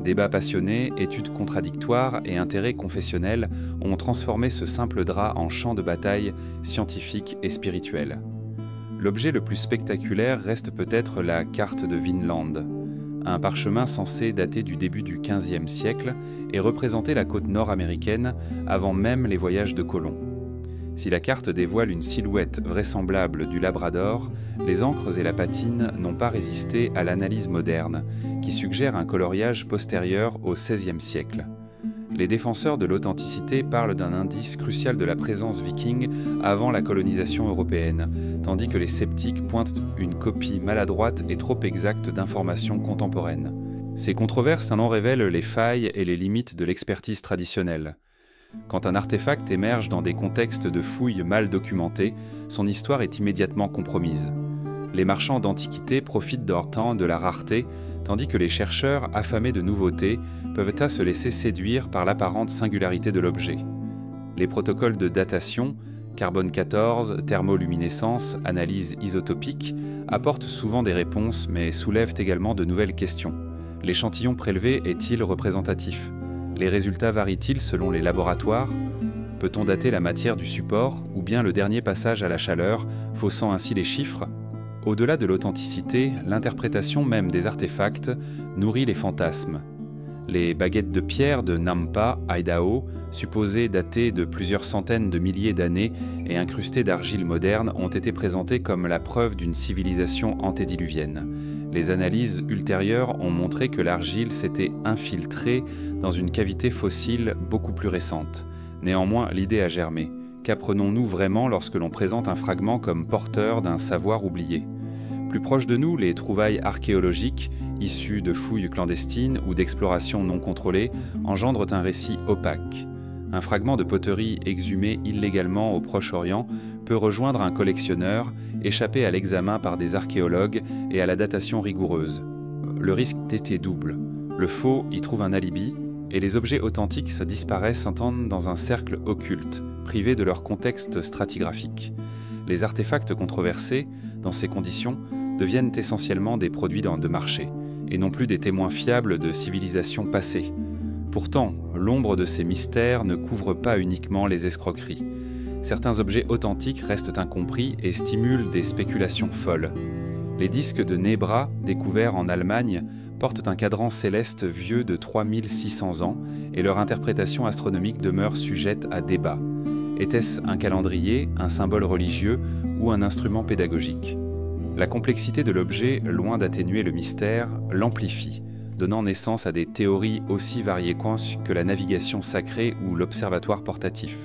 Débats passionnés, études contradictoires et intérêts confessionnels ont transformé ce simple drap en champ de bataille scientifique et spirituel. L'objet le plus spectaculaire reste peut-être la carte de Vinland, un parchemin censé dater du début du XVe siècle et représenter la côte nord-américaine avant même les voyages de colons. Si la carte dévoile une silhouette vraisemblable du Labrador, les encres et la patine n'ont pas résisté à l'analyse moderne, qui suggère un coloriage postérieur au XVIe siècle. Les défenseurs de l'authenticité parlent d'un indice crucial de la présence viking avant la colonisation européenne, tandis que les sceptiques pointent une copie maladroite et trop exacte d'informations contemporaines. Ces controverses en révèlent les failles et les limites de l'expertise traditionnelle. Quand un artefact émerge dans des contextes de fouilles mal documentés, son histoire est immédiatement compromise. Les marchands d'antiquités profitent de leur temps de la rareté, tandis que les chercheurs, affamés de nouveautés, peuvent se laisser séduire par l'apparente singularité de l'objet. Les protocoles de datation, carbone 14, thermoluminescence, analyse isotopique, apportent souvent des réponses mais soulèvent également de nouvelles questions. L'échantillon prélevé est-il représentatif ? Les résultats varient-ils selon les laboratoires ? Peut-on dater la matière du support ou bien le dernier passage à la chaleur, faussant ainsi les chiffres ? Au-delà de l'authenticité, l'interprétation même des artefacts nourrit les fantasmes. Les baguettes de pierre de Nampa, Idaho, supposées datées de plusieurs centaines de milliers d'années et incrustées d'argile moderne, ont été présentées comme la preuve d'une civilisation antédiluvienne. Les analyses ultérieures ont montré que l'argile s'était infiltrée dans une cavité fossile beaucoup plus récente. Néanmoins, l'idée a germé. Qu'apprenons-nous vraiment lorsque l'on présente un fragment comme porteur d'un savoir oublié ? Plus proche de nous, les trouvailles archéologiques, issues de fouilles clandestines ou d'explorations non contrôlées, engendrent un récit opaque. Un fragment de poterie exhumé illégalement au Proche-Orient peut rejoindre un collectionneur, échapper à l'examen par des archéologues et à la datation rigoureuse. Le risque était double. Le faux y trouve un alibi, et les objets authentiques disparaissent s'entendent dans un cercle occulte, privés de leur contexte stratigraphique. Les artefacts controversés, dans ces conditions, deviennent essentiellement des produits de marché, et non plus des témoins fiables de civilisations passées. Pourtant, l'ombre de ces mystères ne couvre pas uniquement les escroqueries. Certains objets authentiques restent incompris et stimulent des spéculations folles. Les disques de Nebra, découverts en Allemagne, portent un cadran céleste vieux de 3600 ans et leur interprétation astronomique demeure sujette à débat. Était-ce un calendrier, un symbole religieux ou un instrument pédagogique ? La complexité de l'objet, loin d'atténuer le mystère, l'amplifie, donnant naissance à des théories aussi variées que la navigation sacrée ou l'observatoire portatif.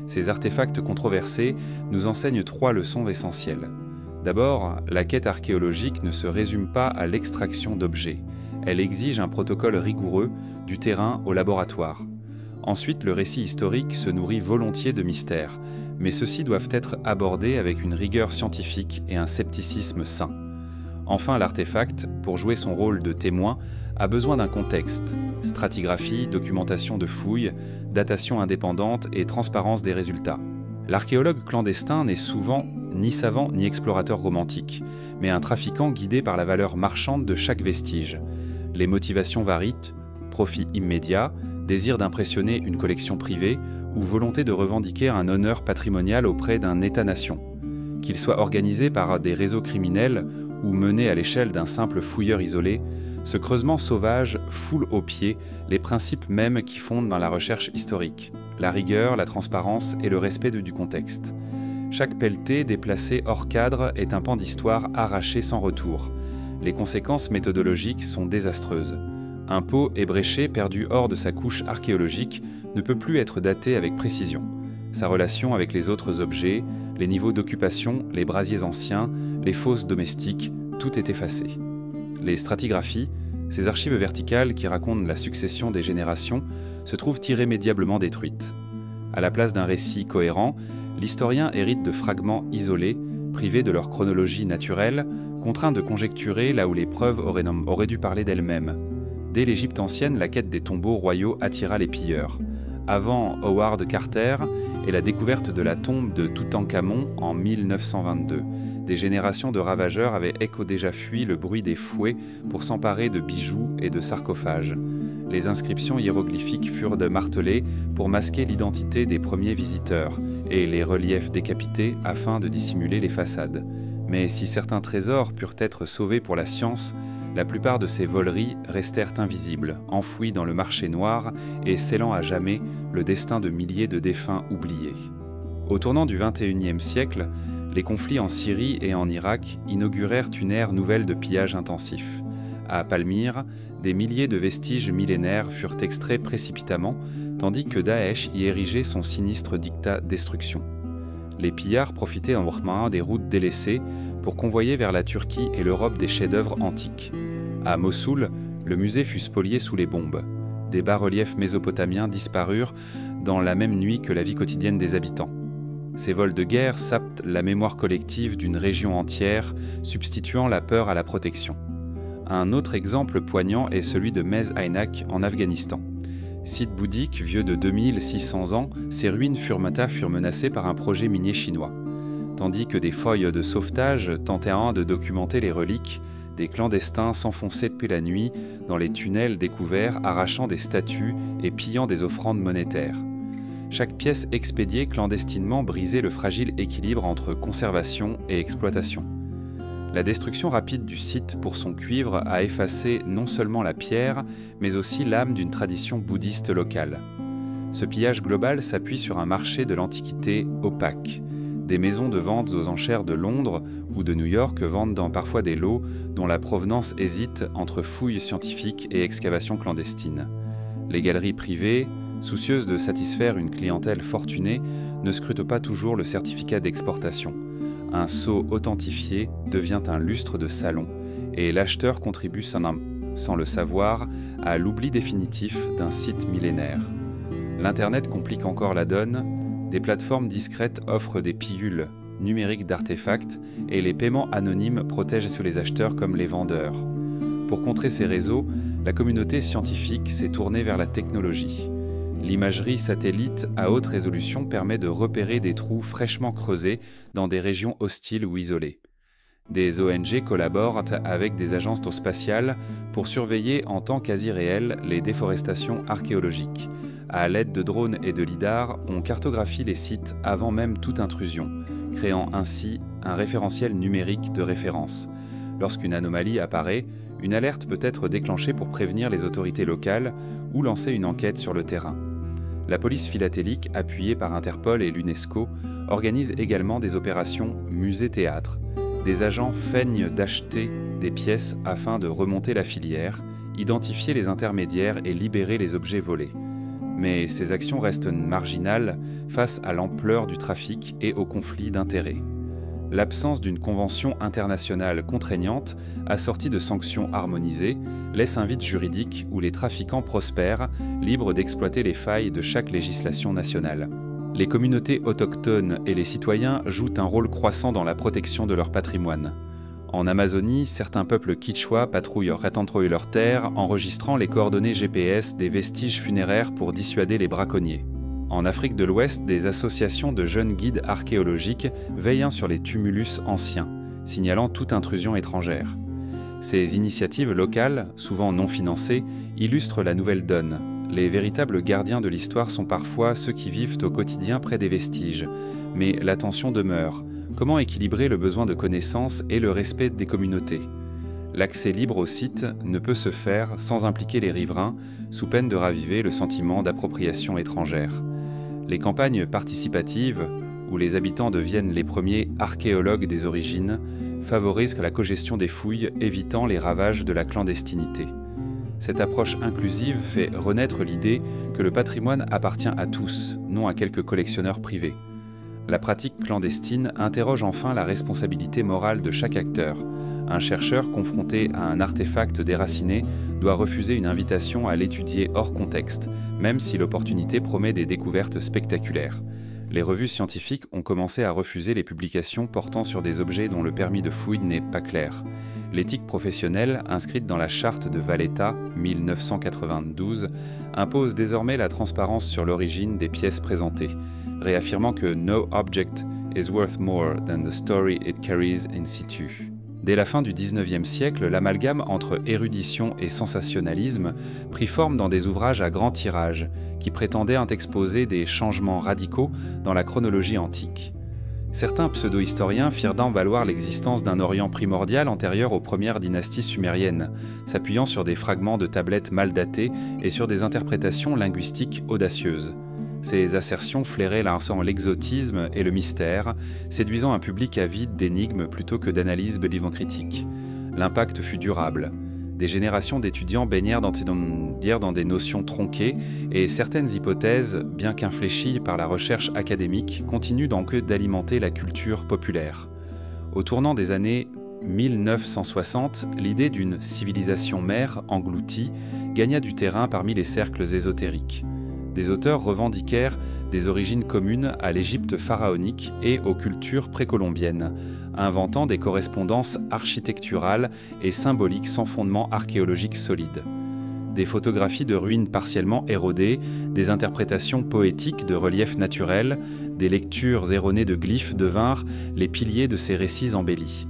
Ces artefacts controversés nous enseignent 3 leçons essentielles. D'abord, la quête archéologique ne se résume pas à l'extraction d'objets. Elle exige un protocole rigoureux, du terrain au laboratoire. Ensuite, le récit historique se nourrit volontiers de mystères, mais ceux-ci doivent être abordés avec une rigueur scientifique et un scepticisme sain. Enfin, l'artefact, pour jouer son rôle de témoin, a besoin d'un contexte, stratigraphie, documentation de fouilles, datation indépendante et transparence des résultats. L'archéologue clandestin n'est souvent ni savant ni explorateur romantique, mais un trafiquant guidé par la valeur marchande de chaque vestige. Les motivations varient, profit immédiat, désir d'impressionner une collection privée ou volonté de revendiquer un honneur patrimonial auprès d'un État-nation. Qu'il soit organisé par des réseaux criminels ou mené à l'échelle d'un simple fouilleur isolé, ce creusement sauvage foule aux pieds les principes mêmes qui fondent dans la recherche historique, la rigueur, la transparence et le respect du contexte. Chaque pelleté déplacée hors cadre est un pan d'histoire arraché sans retour. Les conséquences méthodologiques sont désastreuses. Un pot ébréché perdu hors de sa couche archéologique ne peut plus être daté avec précision. Sa relation avec les autres objets, les niveaux d'occupation, les brasiers anciens, les fosses domestiques, tout est effacé. Les stratigraphies, ces archives verticales qui racontent la succession des générations, se trouvent irrémédiablement détruites. À la place d'un récit cohérent, l'historien hérite de fragments isolés, privés de leur chronologie naturelle, contraints de conjecturer là où les preuves auraient dû parler d'elles-mêmes. Dès l'Égypte ancienne, la quête des tombeaux royaux attira les pilleurs. Avant Howard Carter et la découverte de la tombe de Toutankhamon en 1922, des générations de ravageurs avaient déjà fui le bruit des fouets pour s'emparer de bijoux et de sarcophages. Les inscriptions hiéroglyphiques furent martelées pour masquer l'identité des premiers visiteurs et les reliefs décapités afin de dissimuler les façades. Mais si certains trésors purent être sauvés pour la science, la plupart de ces voleries restèrent invisibles, enfouies dans le marché noir et scellant à jamais le destin de milliers de défunts oubliés. Au tournant du XXIe siècle, les conflits en Syrie et en Irak inaugurèrent une ère nouvelle de pillage intensif. À Palmyre, des milliers de vestiges millénaires furent extraits précipitamment, tandis que Daesh y érigeait son sinistre dictat destruction. Les pillards profitaient en Orman des routes délaissées pour convoyer vers la Turquie et l'Europe des chefs-d'œuvre antiques. À Mossoul, le musée fut spolié sous les bombes. Des bas-reliefs mésopotamiens disparurent dans la même nuit que la vie quotidienne des habitants. Ces vols de guerre sapent la mémoire collective d'une région entière, substituant la peur à la protection. Un autre exemple poignant est celui de Mez Aynak en Afghanistan. Site bouddhique vieux de 2600 ans, ses ruines furent menacées par un projet minier chinois. Tandis que des fouilles de sauvetage tentaient de documenter les reliques, des clandestins s'enfonçaient depuis la nuit dans les tunnels découverts, arrachant des statues et pillant des offrandes monétaires. Chaque pièce expédiée clandestinement brisait le fragile équilibre entre conservation et exploitation. La destruction rapide du site pour son cuivre a effacé non seulement la pierre, mais aussi l'âme d'une tradition bouddhiste locale. Ce pillage global s'appuie sur un marché de l'Antiquité opaque. Des maisons de vente aux enchères de Londres ou de New York vendent parfois des lots dont la provenance hésite entre fouilles scientifiques et excavations clandestines. Les galeries privées, soucieuses de satisfaire une clientèle fortunée, ne scrutent pas toujours le certificat d'exportation. Un sceau authentifié devient un lustre de salon, et l'acheteur contribue sans le savoir à l'oubli définitif d'un site millénaire. L'Internet complique encore la donne, des plateformes discrètes offrent des pilules numériques d'artefacts et les paiements anonymes protègent sur les acheteurs comme les vendeurs. Pour contrer ces réseaux, la communauté scientifique s'est tournée vers la technologie. L'imagerie satellite à haute résolution permet de repérer des trous fraîchement creusés dans des régions hostiles ou isolées. Des ONG collaborent avec des agences spatiales pour surveiller en temps quasi réel les déforestations archéologiques. À l'aide de drones et de lidar, on cartographie les sites avant même toute intrusion, créant ainsi un référentiel numérique de référence. Lorsqu'une anomalie apparaît, une alerte peut être déclenchée pour prévenir les autorités locales ou lancer une enquête sur le terrain. La police philatélique, appuyée par Interpol et l'UNESCO, organise également des opérations musée-théâtre. Des agents feignent d'acheter des pièces afin de remonter la filière, identifier les intermédiaires et libérer les objets volés. Mais ces actions restent marginales face à l'ampleur du trafic et au conflit d'intérêts. L'absence d'une convention internationale contraignante, assortie de sanctions harmonisées, laisse un vide juridique où les trafiquants prospèrent, libres d'exploiter les failles de chaque législation nationale. Les communautés autochtones et les citoyens jouent un rôle croissant dans la protection de leur patrimoine. En Amazonie, certains peuples quichua patrouillent leurs terres, enregistrant les coordonnées GPS des vestiges funéraires pour dissuader les braconniers. En Afrique de l'Ouest, des associations de jeunes guides archéologiques veillent sur les tumulus anciens, signalant toute intrusion étrangère. Ces initiatives locales, souvent non financées, illustrent la nouvelle donne. Les véritables gardiens de l'histoire sont parfois ceux qui vivent au quotidien près des vestiges. Mais la tension demeure. Comment équilibrer le besoin de connaissance et le respect des communautés ? L'accès libre au site ne peut se faire sans impliquer les riverains, sous peine de raviver le sentiment d'appropriation étrangère. Les campagnes participatives, où les habitants deviennent les premiers archéologues des origines, favorisent la cogestion des fouilles, évitant les ravages de la clandestinité. Cette approche inclusive fait renaître l'idée que le patrimoine appartient à tous, non à quelques collectionneurs privés. La pratique clandestine interroge enfin la responsabilité morale de chaque acteur. Un chercheur confronté à un artefact déraciné doit refuser une invitation à l'étudier hors contexte, même si l'opportunité promet des découvertes spectaculaires. Les revues scientifiques ont commencé à refuser les publications portant sur des objets dont le permis de fouille n'est pas clair. L'éthique professionnelle, inscrite dans la charte de Valletta 1992, impose désormais la transparence sur l'origine des pièces présentées, réaffirmant que « No object is worth more than the story it carries in situ ». Dès la fin du XIXe siècle, l'amalgame entre érudition et sensationnalisme prit forme dans des ouvrages à grand tirage, qui prétendaient exposer des changements radicaux dans la chronologie antique. Certains pseudo-historiens firent d'en valoir l'existence d'un Orient primordial antérieur aux premières dynasties sumériennes, s'appuyant sur des fragments de tablettes mal datées et sur des interprétations linguistiques audacieuses. Ces assertions flairaient l'exotisme et le mystère, séduisant un public avide d'énigmes plutôt que d'analyses bellivocritiques. L'impact fut durable. Des générations d'étudiants baignèrent dans des notions tronquées et certaines hypothèses, bien qu'infléchies par la recherche académique, continuent donc d'alimenter la culture populaire. Au tournant des années 1960, l'idée d'une civilisation mère engloutie gagna du terrain parmi les cercles ésotériques. Des auteurs revendiquèrent des origines communes à l'Égypte pharaonique et aux cultures précolombiennes, inventant des correspondances architecturales et symboliques sans fondement archéologique solide. Des photographies de ruines partiellement érodées, des interprétations poétiques de reliefs naturels, des lectures erronées de glyphes devinrent les piliers de ces récits embellis.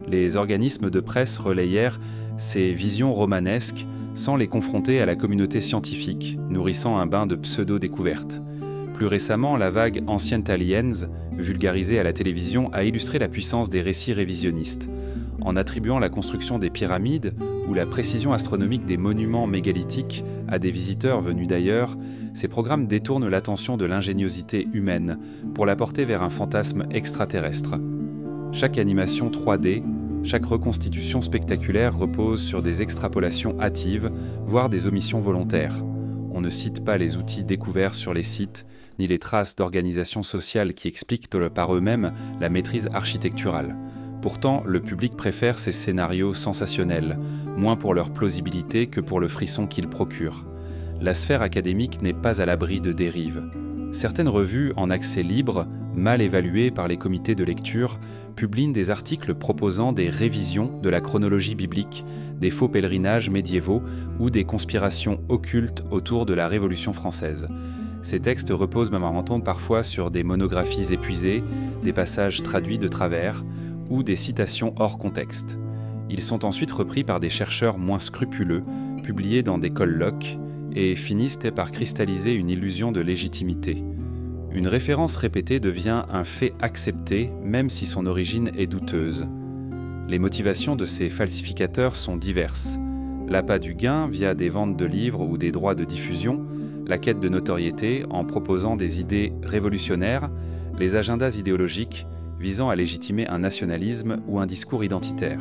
Les organismes de presse relayèrent ces visions romanesques sans les confronter à la communauté scientifique, nourrissant un bain de pseudo-découvertes. Plus récemment, la vague Ancient Aliens, vulgarisée à la télévision, a illustré la puissance des récits révisionnistes. En attribuant la construction des pyramides ou la précision astronomique des monuments mégalithiques à des visiteurs venus d'ailleurs, ces programmes détournent l'attention de l'ingéniosité humaine pour la porter vers un fantasme extraterrestre. Chaque animation 3D, chaque reconstitution spectaculaire repose sur des extrapolations hâtives, voire des omissions volontaires. On ne cite pas les outils découverts sur les sites, ni les traces d'organisations sociales qui expliquent par eux-mêmes la maîtrise architecturale. Pourtant, le public préfère ces scénarios sensationnels, moins pour leur plausibilité que pour le frisson qu'ils procurent. La sphère académique n'est pas à l'abri de dérives. Certaines revues en accès libre, mal évaluées par les comités de lecture, publient des articles proposant des révisions de la chronologie biblique, des faux pèlerinages médiévaux ou des conspirations occultes autour de la Révolution française. Ces textes reposent même parfois sur des monographies épuisées, des passages traduits de travers ou des citations hors contexte. Ils sont ensuite repris par des chercheurs moins scrupuleux, publiés dans des colloques, et finissent par cristalliser une illusion de légitimité. Une référence répétée devient un fait accepté, même si son origine est douteuse. Les motivations de ces falsificateurs sont diverses. L'appât du gain via des ventes de livres ou des droits de diffusion, la quête de notoriété en proposant des idées révolutionnaires, les agendas idéologiques visant à légitimer un nationalisme ou un discours identitaire.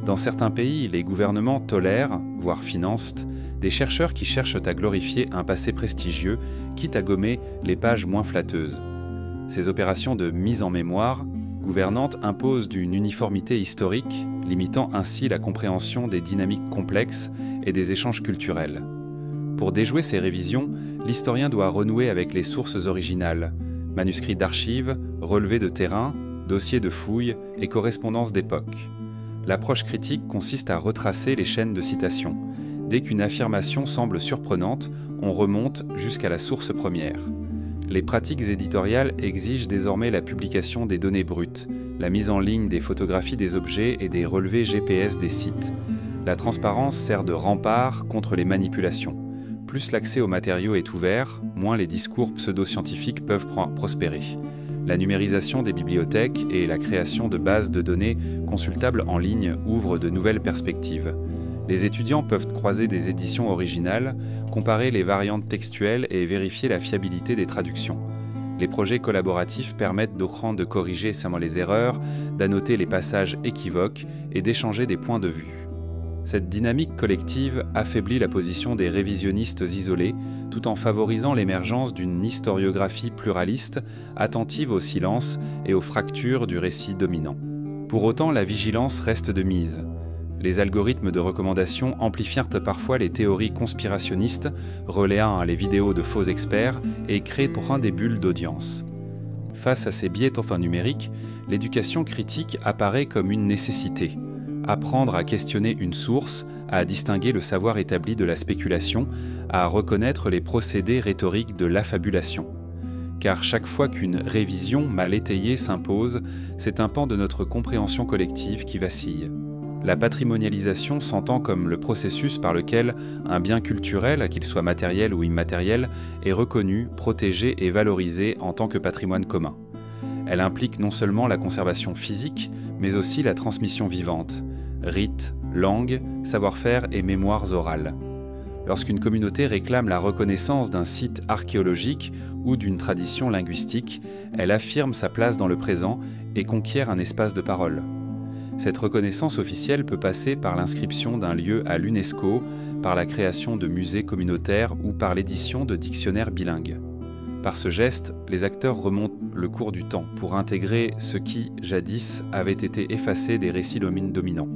Dans certains pays, les gouvernements tolèrent, voire financent, des chercheurs qui cherchent à glorifier un passé prestigieux, quitte à gommer les pages moins flatteuses. Ces opérations de mise en mémoire gouvernante imposent une uniformité historique, limitant ainsi la compréhension des dynamiques complexes et des échanges culturels. Pour déjouer ces révisions, l'historien doit renouer avec les sources originales, manuscrits d'archives, relevés de terrain, dossiers de fouilles et correspondances d'époque. L'approche critique consiste à retracer les chaînes de citation. Dès qu'une affirmation semble surprenante, on remonte jusqu'à la source première. Les pratiques éditoriales exigent désormais la publication des données brutes, la mise en ligne des photographies des objets et des relevés GPS des sites. La transparence sert de rempart contre les manipulations. Plus l'accès aux matériaux est ouvert, moins les discours pseudo-scientifiques peuvent prospérer. La numérisation des bibliothèques et la création de bases de données consultables en ligne ouvrent de nouvelles perspectives. Les étudiants peuvent croiser des éditions originales, comparer les variantes textuelles et vérifier la fiabilité des traductions. Les projets collaboratifs permettent de corriger les erreurs, d'annoter les passages équivoques et d'échanger des points de vue. Cette dynamique collective affaiblit la position des révisionnistes isolés, tout en favorisant l'émergence d'une historiographie pluraliste, attentive au silence et aux fractures du récit dominant. Pour autant, la vigilance reste de mise. Les algorithmes de recommandation amplifièrent parfois les théories conspirationnistes, relayant les vidéos de faux experts et créent pour un des bulles d'audience. Face à ces biais numériques, l'éducation critique apparaît comme une nécessité. Apprendre à questionner une source, à distinguer le savoir établi de la spéculation, à reconnaître les procédés rhétoriques de l'affabulation. Car chaque fois qu'une révision mal étayée s'impose, c'est un pan de notre compréhension collective qui vacille. La patrimonialisation s'entend comme le processus par lequel un bien culturel, qu'il soit matériel ou immatériel, est reconnu, protégé et valorisé en tant que patrimoine commun. Elle implique non seulement la conservation physique, mais aussi la transmission vivante, rites, langues, savoir-faire et mémoires orales. Lorsqu'une communauté réclame la reconnaissance d'un site archéologique ou d'une tradition linguistique, elle affirme sa place dans le présent et conquiert un espace de parole. Cette reconnaissance officielle peut passer par l'inscription d'un lieu à l'UNESCO, par la création de musées communautaires ou par l'édition de dictionnaires bilingues. Par ce geste, les acteurs remontent le cours du temps pour intégrer ce qui, jadis, avait été effacé des récits dominants.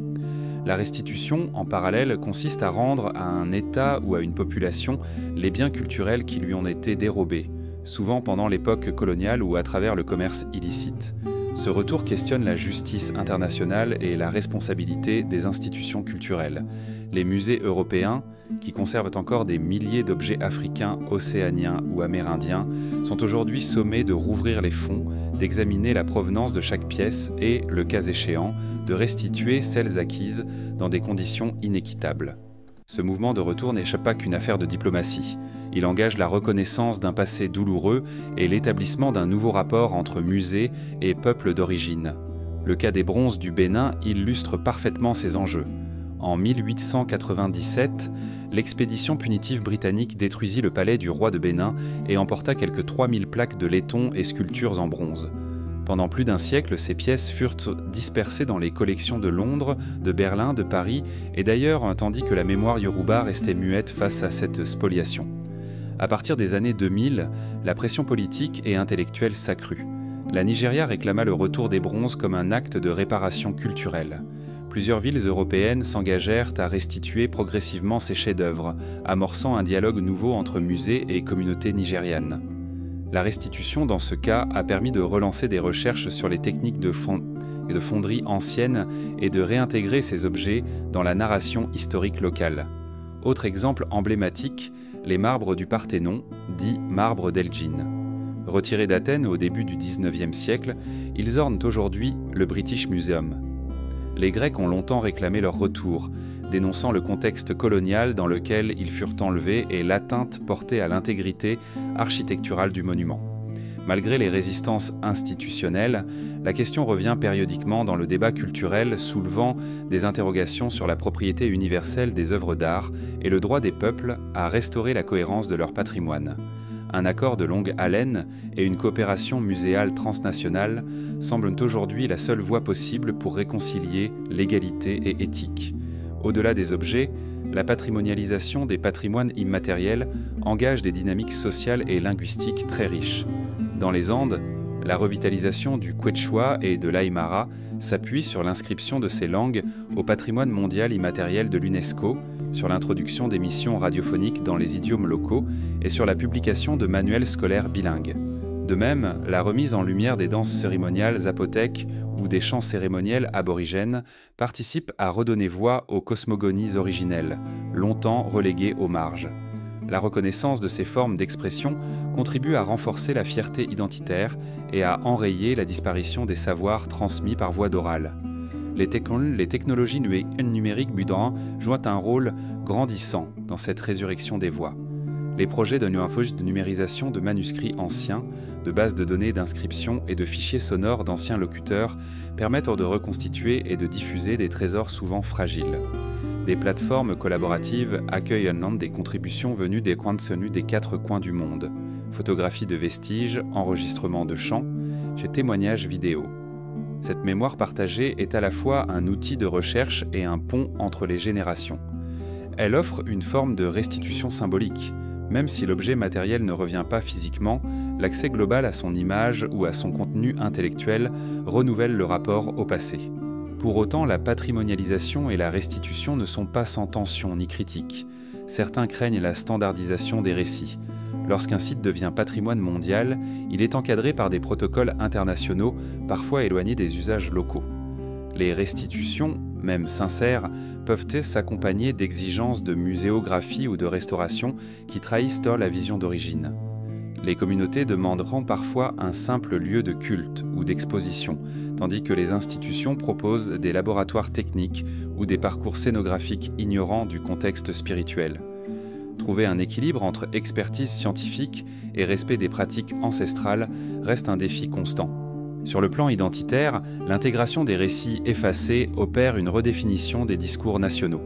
La restitution, en parallèle, consiste à rendre à un État ou à une population les biens culturels qui lui ont été dérobés, souvent pendant l'époque coloniale ou à travers le commerce illicite. Ce retour questionne la justice internationale et la responsabilité des institutions culturelles. Les musées européens, qui conservent encore des milliers d'objets africains, océaniens ou amérindiens, sont aujourd'hui sommés de rouvrir les fonds, d'examiner la provenance de chaque pièce et, le cas échéant, de restituer celles acquises dans des conditions inéquitables. Ce mouvement de retour n'échappe pas qu'une affaire de diplomatie. Il engage la reconnaissance d'un passé douloureux et l'établissement d'un nouveau rapport entre musées et peuples d'origine. Le cas des bronzes du Bénin illustre parfaitement ces enjeux. En 1897, l'expédition punitive britannique détruisit le palais du roi de Bénin et emporta quelques 3000 plaques de laiton et sculptures en bronze. Pendant plus d'un siècle, ces pièces furent dispersées dans les collections de Londres, de Berlin, de Paris et d'ailleurs, tandis que la mémoire yoruba restait muette face à cette spoliation. À partir des années 2000, la pression politique et intellectuelle s'accrut. La Nigeria réclama le retour des bronzes comme un acte de réparation culturelle. Plusieurs villes européennes s'engagèrent à restituer progressivement ces chefs-d'œuvre, amorçant un dialogue nouveau entre musées et communautés nigérianes. La restitution, dans ce cas, a permis de relancer des recherches sur les techniques de fonderie anciennes et de réintégrer ces objets dans la narration historique locale. Autre exemple emblématique, les marbres du Parthénon, dits marbres d'Elgin. Retirés d'Athènes au début du XIXe siècle, ils ornent aujourd'hui le British Museum. Les Grecs ont longtemps réclamé leur retour, dénonçant le contexte colonial dans lequel ils furent enlevés et l'atteinte portée à l'intégrité architecturale du monument. Malgré les résistances institutionnelles, la question revient périodiquement dans le débat culturel, soulevant des interrogations sur la propriété universelle des œuvres d'art et le droit des peuples à restaurer la cohérence de leur patrimoine. Un accord de longue haleine et une coopération muséale transnationale semblent aujourd'hui la seule voie possible pour réconcilier légalité et éthique. Au-delà des objets, la patrimonialisation des patrimoines immatériels engage des dynamiques sociales et linguistiques très riches. Dans les Andes, la revitalisation du quechua et de l'aymara s'appuie sur l'inscription de ces langues au patrimoine mondial immatériel de l'UNESCO, sur l'introduction d'émissions radiophoniques dans les idiomes locaux et sur la publication de manuels scolaires bilingues. De même, la remise en lumière des danses cérémoniales zapotèques ou des chants cérémoniels aborigènes participe à redonner voix aux cosmogonies originelles, longtemps reléguées aux marges. La reconnaissance de ces formes d'expression contribue à renforcer la fierté identitaire et à enrayer la disparition des savoirs transmis par voie d'oral. Les technologies numériques Budran jouent un rôle grandissant dans cette résurrection des voix. Les projets de numérisation de manuscrits anciens, de bases de données d'inscription et de fichiers sonores d'anciens locuteurs permettent de reconstituer et de diffuser des trésors souvent fragiles. Des plateformes collaboratives accueillent des contributions venues des quatre coins du monde. Photographies de vestiges, enregistrements de chants, témoignages vidéo. Cette mémoire partagée est à la fois un outil de recherche et un pont entre les générations. Elle offre une forme de restitution symbolique. Même si l'objet matériel ne revient pas physiquement, l'accès global à son image ou à son contenu intellectuel renouvelle le rapport au passé. Pour autant, la patrimonialisation et la restitution ne sont pas sans tension ni critique. Certains craignent la standardisation des récits. Lorsqu'un site devient patrimoine mondial, il est encadré par des protocoles internationaux, parfois éloignés des usages locaux. Les restitutions, même sincères, peuvent s'accompagner d'exigences de muséographie ou de restauration qui trahissent la vision d'origine. Les communautés demanderont parfois un simple lieu de culte ou d'exposition, tandis que les institutions proposent des laboratoires techniques ou des parcours scénographiques ignorant du contexte spirituel. Trouver un équilibre entre expertise scientifique et respect des pratiques ancestrales reste un défi constant. Sur le plan identitaire, l'intégration des récits effacés opère une redéfinition des discours nationaux.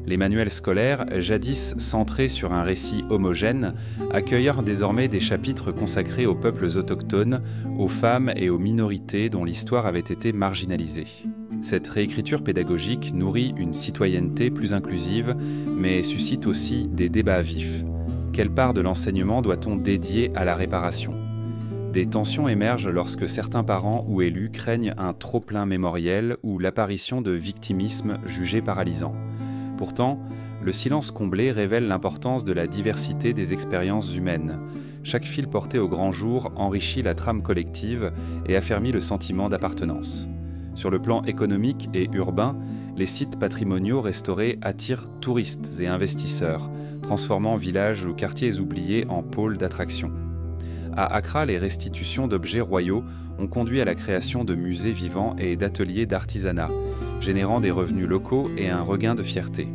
Les manuels scolaires, jadis centrés sur un récit homogène, accueillent désormais des chapitres consacrés aux peuples autochtones, aux femmes et aux minorités dont l'histoire avait été marginalisée. Cette réécriture pédagogique nourrit une citoyenneté plus inclusive, mais suscite aussi des débats vifs. Quelle part de l'enseignement doit-on dédier à la réparation ? Des tensions émergent lorsque certains parents ou élus craignent un trop-plein mémoriel ou l'apparition de victimisme jugé paralysant. Pourtant, le silence comblé révèle l'importance de la diversité des expériences humaines. Chaque fil porté au grand jour enrichit la trame collective et affermit le sentiment d'appartenance. Sur le plan économique et urbain, les sites patrimoniaux restaurés attirent touristes et investisseurs, transformant villages ou quartiers oubliés en pôles d'attraction. À Accra, les restitutions d'objets royaux ont conduit à la création de musées vivants et d'ateliers d'artisanat, générant des revenus locaux et un regain de fierté.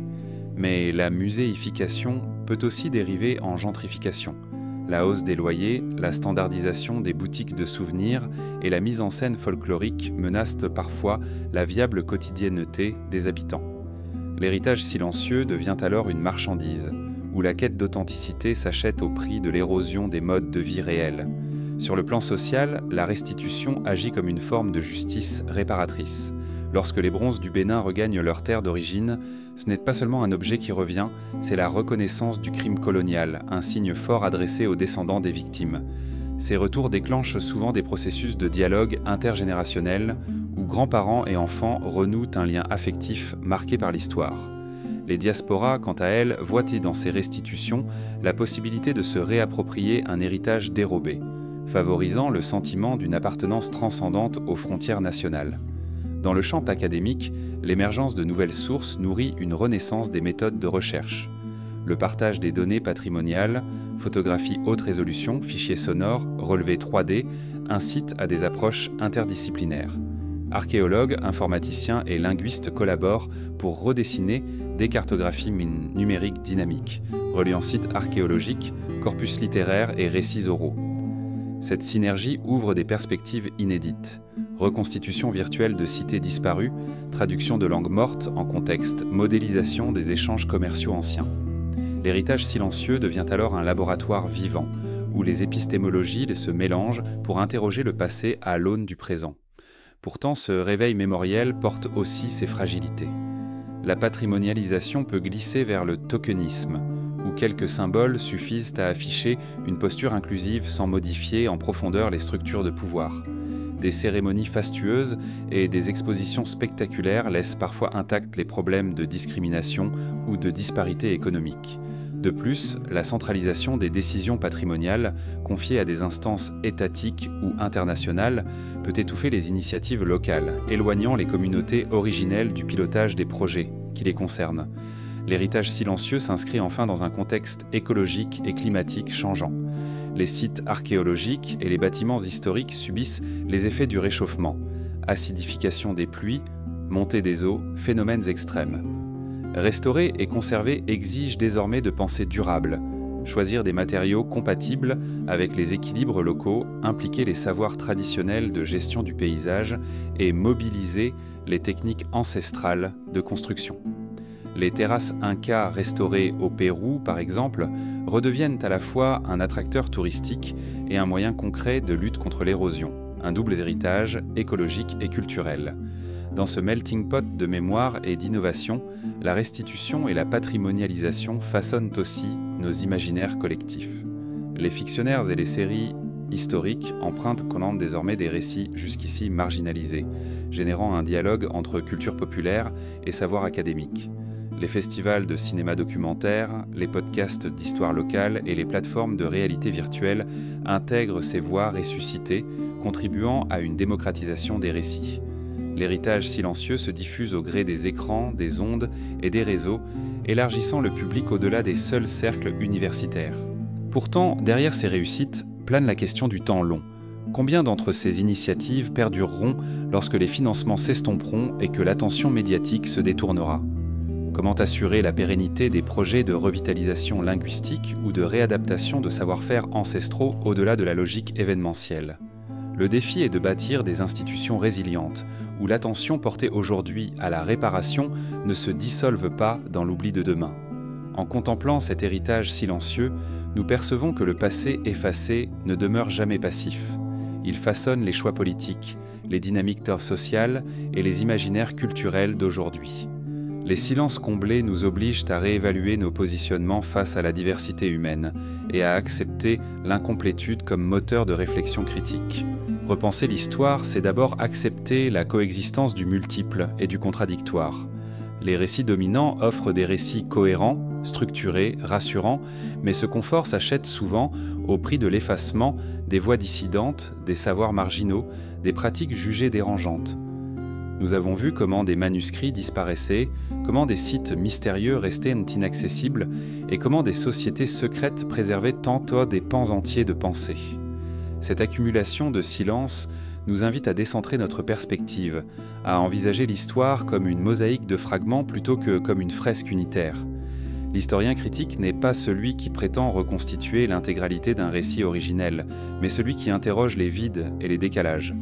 Mais la muséification peut aussi dériver en gentrification. La hausse des loyers, la standardisation des boutiques de souvenirs et la mise en scène folklorique menacent parfois la viable quotidienneté des habitants. L'héritage silencieux devient alors une marchandise, où la quête d'authenticité s'achète au prix de l'érosion des modes de vie réels. Sur le plan social, la restitution agit comme une forme de justice réparatrice. Lorsque les bronzes du Bénin regagnent leur terre d'origine, ce n'est pas seulement un objet qui revient, c'est la reconnaissance du crime colonial, un signe fort adressé aux descendants des victimes. Ces retours déclenchent souvent des processus de dialogue intergénérationnel, où grands-parents et enfants renouent un lien affectif marqué par l'histoire. Les diasporas, quant à elles, voient dans ces restitutions la possibilité de se réapproprier un héritage dérobé, favorisant le sentiment d'une appartenance transcendante aux frontières nationales. Dans le champ académique, l'émergence de nouvelles sources nourrit une renaissance des méthodes de recherche. Le partage des données patrimoniales, photographies haute résolution, fichiers sonores, relevés 3D, incite à des approches interdisciplinaires. Archéologues, informaticiens et linguistes collaborent pour redessiner des cartographies numériques dynamiques, reliant sites archéologiques, corpus littéraires et récits oraux. Cette synergie ouvre des perspectives inédites. Reconstitution virtuelle de cités disparues, traduction de langues mortes en contexte, modélisation des échanges commerciaux anciens. L'héritage silencieux devient alors un laboratoire vivant, où les épistémologies se mélangent pour interroger le passé à l'aune du présent. Pourtant, ce réveil mémoriel porte aussi ses fragilités. La patrimonialisation peut glisser vers le tokenisme, où quelques symboles suffisent à afficher une posture inclusive sans modifier en profondeur les structures de pouvoir. Des cérémonies fastueuses et des expositions spectaculaires laissent parfois intacts les problèmes de discrimination ou de disparité économique. De plus, la centralisation des décisions patrimoniales, confiées à des instances étatiques ou internationales, peut étouffer les initiatives locales, éloignant les communautés originelles du pilotage des projets qui les concernent. L'héritage silencieux s'inscrit enfin dans un contexte écologique et climatique changeant. Les sites archéologiques et les bâtiments historiques subissent les effets du réchauffement, acidification des pluies, montée des eaux, phénomènes extrêmes. Restaurer et conserver exige désormais de penser durable, choisir des matériaux compatibles avec les équilibres locaux, impliquer les savoirs traditionnels de gestion du paysage et mobiliser les techniques ancestrales de construction. Les terrasses Inca restaurées au Pérou, par exemple, redeviennent à la fois un attracteur touristique et un moyen concret de lutte contre l'érosion. un double héritage écologique et culturel. Dans ce melting pot de mémoire et d'innovation, la restitution et la patrimonialisation façonnent aussi nos imaginaires collectifs. Les fictionnaires et les séries historiques empruntent désormais des récits jusqu'ici marginalisés, générant un dialogue entre culture populaire et savoir académique. Les festivals de cinéma documentaire, les podcasts d'histoire locale et les plateformes de réalité virtuelle intègrent ces voix ressuscitées, contribuant à une démocratisation des récits. L'héritage silencieux se diffuse au gré des écrans, des ondes et des réseaux, élargissant le public au-delà des seuls cercles universitaires. Pourtant, derrière ces réussites, plane la question du temps long. Combien d'entre ces initiatives perdureront lorsque les financements s'estomperont et que l'attention médiatique se détournera ? Comment assurer la pérennité des projets de revitalisation linguistique ou de réadaptation de savoir-faire ancestraux au-delà de la logique événementielle ? Le défi est de bâtir des institutions résilientes, où l'attention portée aujourd'hui à la réparation ne se dissolve pas dans l'oubli de demain. En contemplant cet héritage silencieux, nous percevons que le passé effacé ne demeure jamais passif. Il façonne les choix politiques, les dynamiques sociales et les imaginaires culturels d'aujourd'hui. Les silences comblés nous obligent à réévaluer nos positionnements face à la diversité humaine et à accepter l'incomplétude comme moteur de réflexion critique. Repenser l'histoire, c'est d'abord accepter la coexistence du multiple et du contradictoire. Les récits dominants offrent des récits cohérents, structurés, rassurants, mais ce confort s'achète souvent au prix de l'effacement des voix dissidentes, des savoirs marginaux, des pratiques jugées dérangeantes. Nous avons vu comment des manuscrits disparaissaient, comment des sites mystérieux restaient inaccessibles et comment des sociétés secrètes préservaient tantôt des pans entiers de pensée. Cette accumulation de silence nous invite à décentrer notre perspective, à envisager l'histoire comme une mosaïque de fragments plutôt que comme une fresque unitaire. L'historien critique n'est pas celui qui prétend reconstituer l'intégralité d'un récit originel, mais celui qui interroge les vides et les décalages.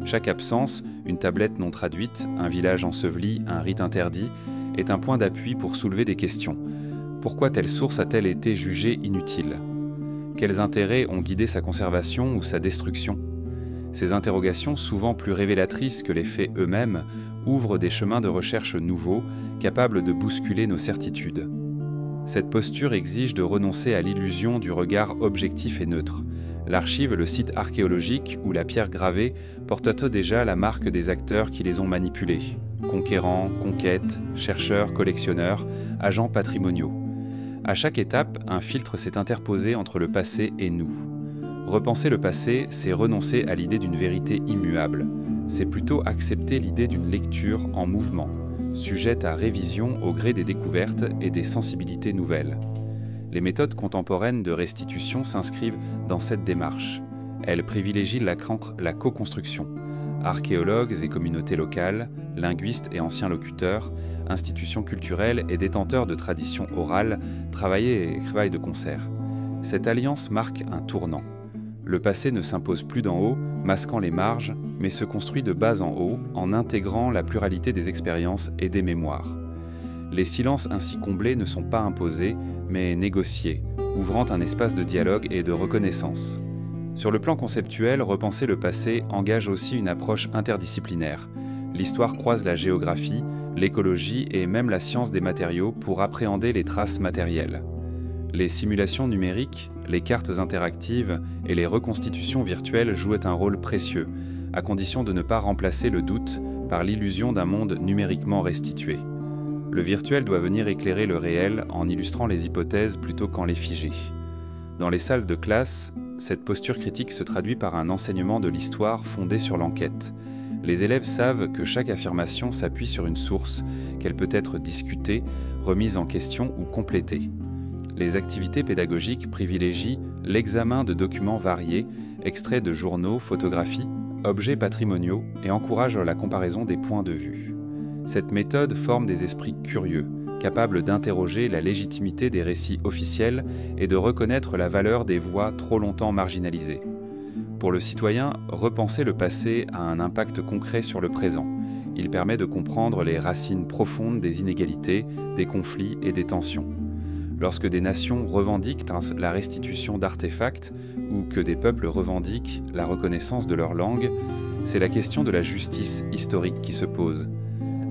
Chaque absence, une tablette non traduite, un village enseveli, un rite interdit, est un point d'appui pour soulever des questions. Pourquoi telle source a-t-elle été jugée inutile ? Quels intérêts ont guidé sa conservation ou sa destruction ? Ces interrogations, souvent plus révélatrices que les faits eux-mêmes, ouvrent des chemins de recherche nouveaux, capables de bousculer nos certitudes. Cette posture exige de renoncer à l'illusion du regard objectif et neutre. L'archive, le site archéologique ou la pierre gravée portent déjà la marque des acteurs qui les ont manipulés. Conquérants, conquêtes, chercheurs, collectionneurs, agents patrimoniaux. À chaque étape, un filtre s'est interposé entre le passé et nous. Repenser le passé, c'est renoncer à l'idée d'une vérité immuable. C'est plutôt accepter l'idée d'une lecture en mouvement, sujette à révision au gré des découvertes et des sensibilités nouvelles. Les méthodes contemporaines de restitution s'inscrivent dans cette démarche. Elles privilégient la co-construction. Archéologues et communautés locales, linguistes et anciens locuteurs, institutions culturelles et détenteurs de traditions orales travaillent de concert. Cette alliance marque un tournant. Le passé ne s'impose plus d'en haut, masquant les marges, mais se construit de bas en haut, en intégrant la pluralité des expériences et des mémoires. Les silences ainsi comblés ne sont pas imposés, mais négociés, ouvrant un espace de dialogue et de reconnaissance. Sur le plan conceptuel, repenser le passé engage aussi une approche interdisciplinaire. L'histoire croise la géographie, l'écologie et même la science des matériaux pour appréhender les traces matérielles. Les simulations numériques, les cartes interactives et les reconstitutions virtuelles jouent un rôle précieux, à condition de ne pas remplacer le doute par l'illusion d'un monde numériquement restitué. Le virtuel doit venir éclairer le réel en illustrant les hypothèses plutôt qu'en les figer. Dans les salles de classe, cette posture critique se traduit par un enseignement de l'histoire fondé sur l'enquête. Les élèves savent que chaque affirmation s'appuie sur une source, qu'elle peut être discutée, remise en question ou complétée. Les activités pédagogiques privilégient l'examen de documents variés, extraits de journaux, photographies, objets patrimoniaux et encouragent la comparaison des points de vue. Cette méthode forme des esprits curieux, capables d'interroger la légitimité des récits officiels et de reconnaître la valeur des voix trop longtemps marginalisées. Pour le citoyen, repenser le passé a un impact concret sur le présent. Il permet de comprendre les racines profondes des inégalités, des conflits et des tensions. Lorsque des nations revendiquent la restitution d'artefacts ou que des peuples revendiquent la reconnaissance de leur langue, c'est la question de la justice historique qui se pose.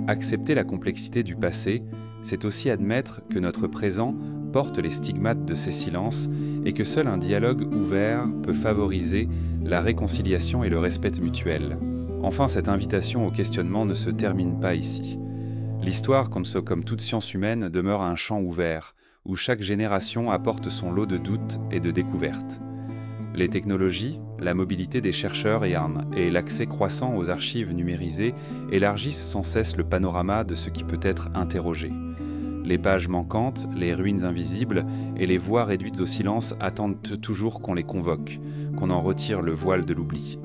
Accepter la complexité du passé, c'est aussi admettre que notre présent porte les stigmates de ces silences et que seul un dialogue ouvert peut favoriser la réconciliation et le respect mutuel. Enfin, cette invitation au questionnement ne se termine pas ici. L'histoire, comme toute science humaine, demeure un champ ouvert, où chaque génération apporte son lot de doutes et de découvertes. Les technologies, la mobilité des chercheurs et l'accès croissant aux archives numérisées élargissent sans cesse le panorama de ce qui peut être interrogé. Les pages manquantes, les ruines invisibles et les voix réduites au silence attendent toujours qu'on les convoque, qu'on en retire le voile de l'oubli.